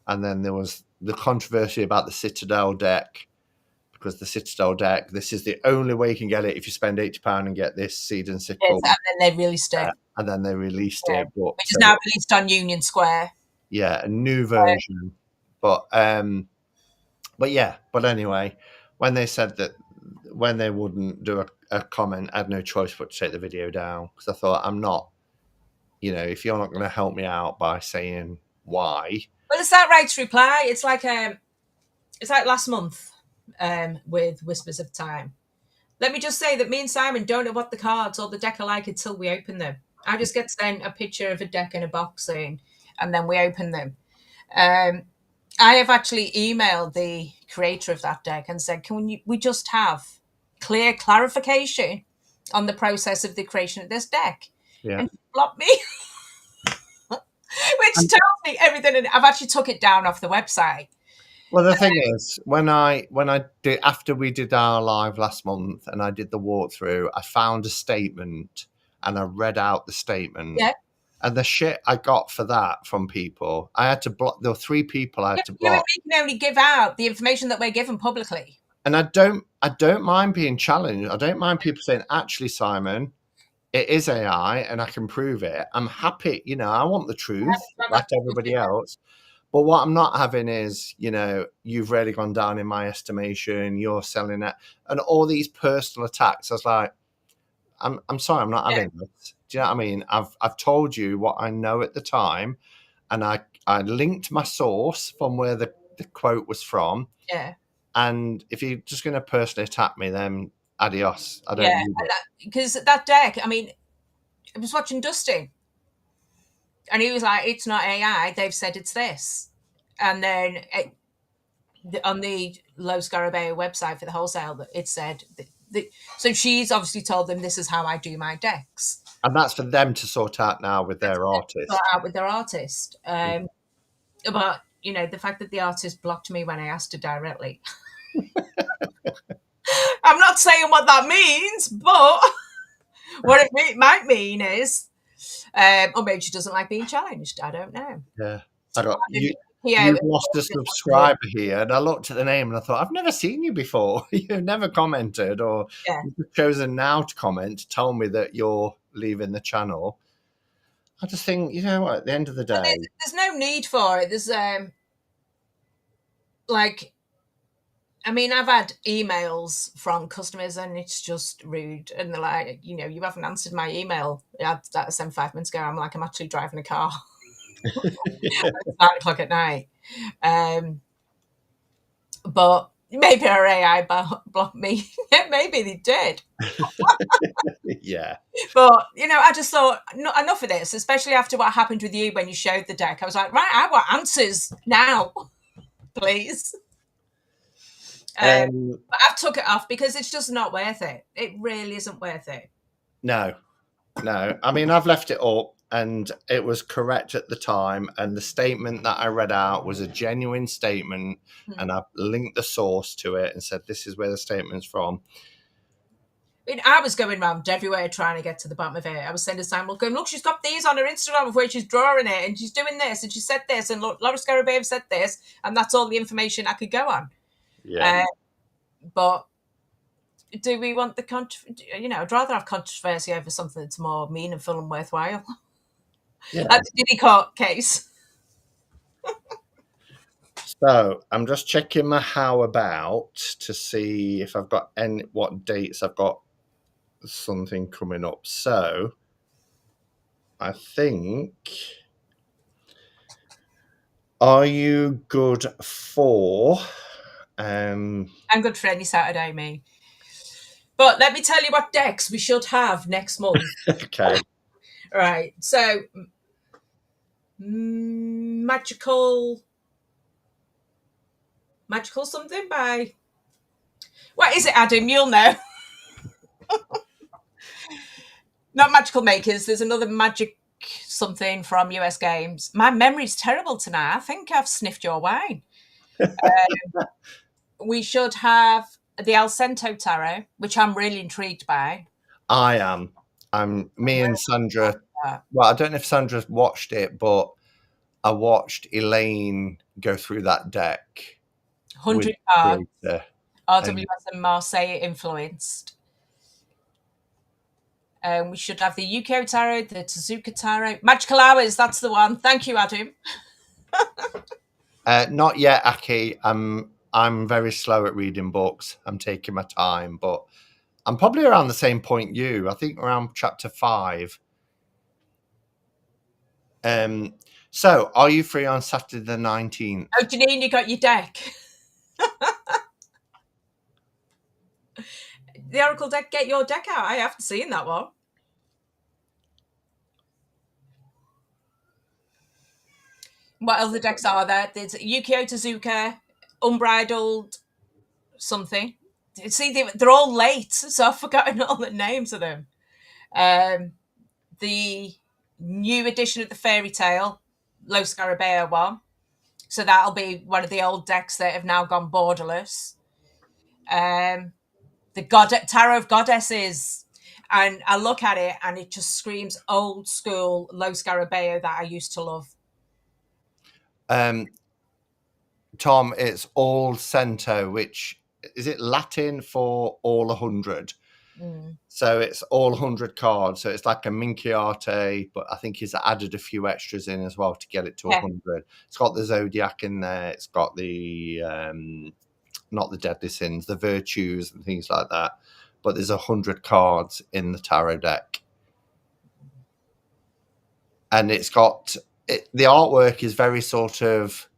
and then there was the controversy about the Citadel deck, because the Citadel deck, this is the only way you can get it if you spend £80 and get this Seed and Sickle. Yes, and then they released it. It. Which is now released on Union Square. Yeah, a new version. But anyway, when they said that, when they wouldn't do a comment, I had no choice but to take the video down, because I thought, I'm not, if you're not going to help me out by saying why. Well, it's that right to reply. It's like last month with Whispers of Time. Let me just say that me and Simon don't know what the cards or the deck are like until we open them. I just get sent a picture of a deck in a box and then we open them. I have actually emailed the creator of that deck and said, can we just have clear clarification on the process of the creation of this deck? Yeah. And she blocked me. Which tells me everything. And I've actually took it down off the website. Well, the thing is, when I did, after we did our live last month and I did the walkthrough, I found a statement and I read out the statement. Yeah. And the shit I got for that from people, I had to block. There were 3 people I had to block. We can only give out the information that we're given publicly. And I don't mind being challenged. I don't mind people saying, actually, Simon, it is AI and I can prove it. I'm happy. I want the truth like everybody else. But what I'm not having is, you've really gone down in my estimation. You're selling it. And all these personal attacks. I was like, I'm sorry, I'm not having this. Do you know what I mean? I've told you what I know at the time. And I linked my source from where the quote was from. Yeah. And if you're just going to personally attack me, then adios. I don't need it. Because that deck, I mean, I was watching Dusty. And he was like, it's not AI. They've said it's this. And then on the Low Scarabeo website for the wholesale, it said so she's obviously told them this is how I do my decks. And that's for them to sort out now with their Sort artist. out with their artist. But the fact that the artist blocked me when I asked her directly. I'm not saying what that means, but what it might mean is, or maybe she doesn't like being challenged. I don't know. Yeah. I got you. Yeah, You've lost a subscriber here, and I looked at the name and I thought, I've never seen you before. You've never commented, or yeah. you've chosen now to comment to tell me that you're leaving the channel. I just think, at the end of the day, There's no need for it. There's like, I mean, I've had emails from customers and it's just rude. And they're like, you haven't answered my email. I sent 5 minutes ago. I'm like, I'm actually driving a car. It's 9 o'clock at night. But maybe our AI blocked me. Yeah, maybe they did. yeah. But, I just thought, enough of this, especially after what happened with you when you showed the deck. I was like, right, I want answers now, please. But I've took it off because it's just not worth it. It really isn't worth it. No. I mean, I've left it up and it was correct at the time. And the statement that I read out was a genuine statement. And I've linked the source to it and said, this is where the statement's from. I was going around everywhere trying to get to the bottom of it. I was sending Samuel going, look, she's got these on her Instagram of where she's drawing it and she's doing this and she said this and look, Laura Scarabeo said this, and that's all the information I could go on. Yeah. But do we want I'd rather have controversy over something that's more meaningful and worthwhile. Yeah. That's the Diddy Court case. So I'm just checking my how about to see if I've got what dates I've got something coming up. So I think, are you good for I'm good for any Saturday, me. But let me tell you what decks we should have next month. Okay. Right. So magical something by, what is it, Adam? You'll know. Not Magical Makers. There's another magic something from US Games. My memory's terrible tonight. I think I've sniffed your wine. We should have the El Cento Tarot, which I'm really intrigued by. I am. Me and Sandra. Well, I don't know if Sandra's watched it, but I watched Elaine go through that deck. 100 cards. RWS and Marseille influenced. We should have the Yukio Tarot, the Tezuka Tarot. Magical Hours, that's the one. Thank you, Adam. Not yet, Aki. I'm very slow at reading books. I'm taking my time, but I'm probably around the same point you. I think around chapter 5. So, are you free on Saturday the 19th? Oh, Janine, you got your deck. The Oracle deck, get your deck out. I haven't seen that one. What other decks are there? There's Yukio Tezuka, Unbridled something. See, they're all late, so I've forgotten all the names of them. The new edition of the Fairy Tale, Low Scarabeo one. So that'll be one of the old decks that have now gone borderless. The Tarot of Goddesses. And I look at it and it just screams old school Low Scarabeo that I used to love. Tom, it's all cento, which is it Latin for all 100? So it's all 100 cards. So it's like a Minchiate, but I think he's added a few extras in as well to get it to 100. It's got the Zodiac in there. It's got the not the Deadly Sins, the Virtues and things like that. But there's 100 cards in the tarot deck, and it's got the artwork is very sort of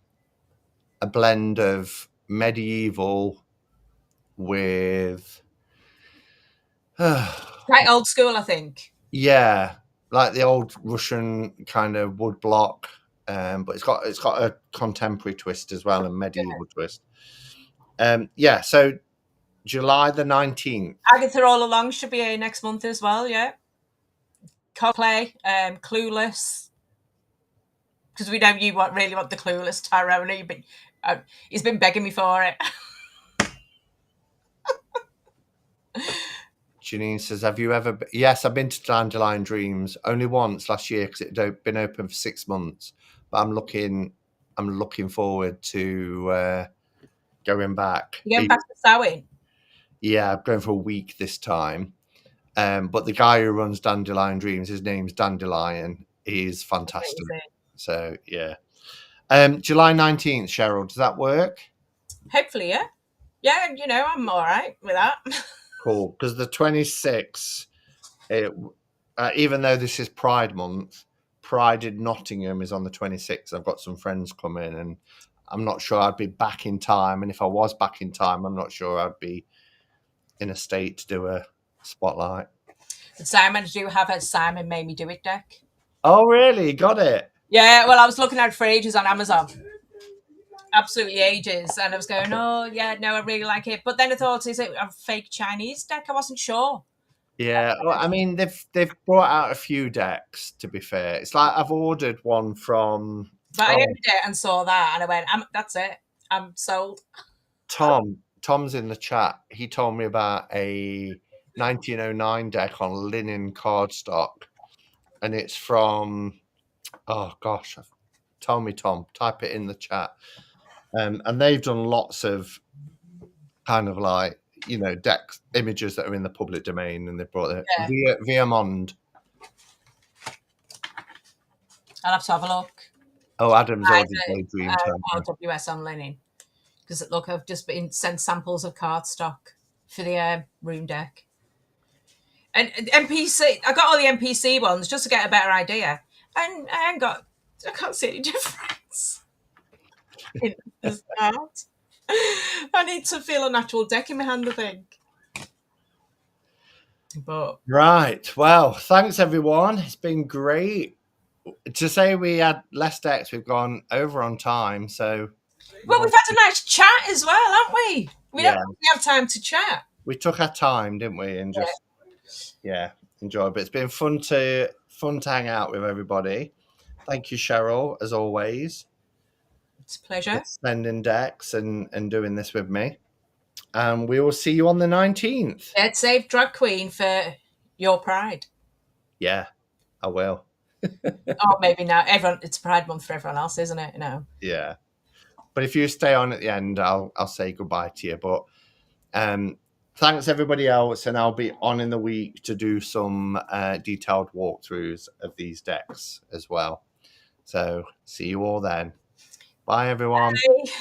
a blend of medieval with quite old school, I think. Yeah, like the old Russian kind of wood block, but it's got a contemporary twist as well and medieval twist. Yeah, so July the 19th. Agatha All Along should be here next month as well, yeah. Coldplay, Clueless, because we know you really want the Clueless tarot, and he's been begging me for it. Janine says, "Have you ever?" Yes, I've been to Dandelion Dreams only once last year because it had been open for 6 months. But I'm looking forward to going back. You're going back to Samhain? Yeah, I'm going for a week this time. But the guy who runs Dandelion Dreams, his name's Dandelion. He's fantastic. So yeah. July 19th, Cheryl. Does that work? Hopefully, yeah. Yeah, I'm all right with that. Cool. Because the 26th, even though this is Pride Month, Pride in Nottingham is on the 26th. I've got some friends coming, and I'm not sure I'd be back in time. And if I was back in time, I'm not sure I'd be in a state to do a spotlight. Simon, do you have a Simon Made Me Do It deck? Oh, really? Got it? Yeah, well, I was looking at it for ages on Amazon. Absolutely ages. And I was going, oh, yeah, no, I really like it. But then I thought, is it a fake Chinese deck? I wasn't sure. Yeah, well, I mean, they've brought out a few decks, to be fair. It's like I've ordered one from... But I opened it and saw that, and I went, that's it. I'm sold. Tom's in the chat. He told me about a 1909 deck on linen cardstock, and it's from... Oh, gosh. Tell me, Tom. Type it in the chat. And they've done lots of kind of like, decks, images that are in the public domain, and they brought it via Mond. I'll have to have a look. Oh, Adam's already daydreamed. RWS on linen. Because, look, I've just been sent samples of cardstock for the room deck. And NPC, I got all the NPC ones just to get a better idea. And I can't see any difference in this art. I need to feel a natural deck in my hand, I think. But right. Well, thanks, everyone. It's been great. To say we had less decks, we've gone over on time. So, well, we've had a nice chat as well, haven't we? We don't really have time to chat. We took our time, didn't we? And just enjoy. But it's been fun to hang out with everybody. Thank you, Cheryl, as always. It's a pleasure. Sending decks and doing this with me. And we will see you on the 19th. Dead safe drag queen for your pride. Yeah, I will. Oh, maybe now. It's Pride Month for everyone else, isn't it? No. Yeah. But if you stay on at the end, I'll say goodbye to you. But thanks everybody else, and I'll be on in the week to do some detailed walkthroughs of these decks as well. So see you all then. Bye, everyone. Bye.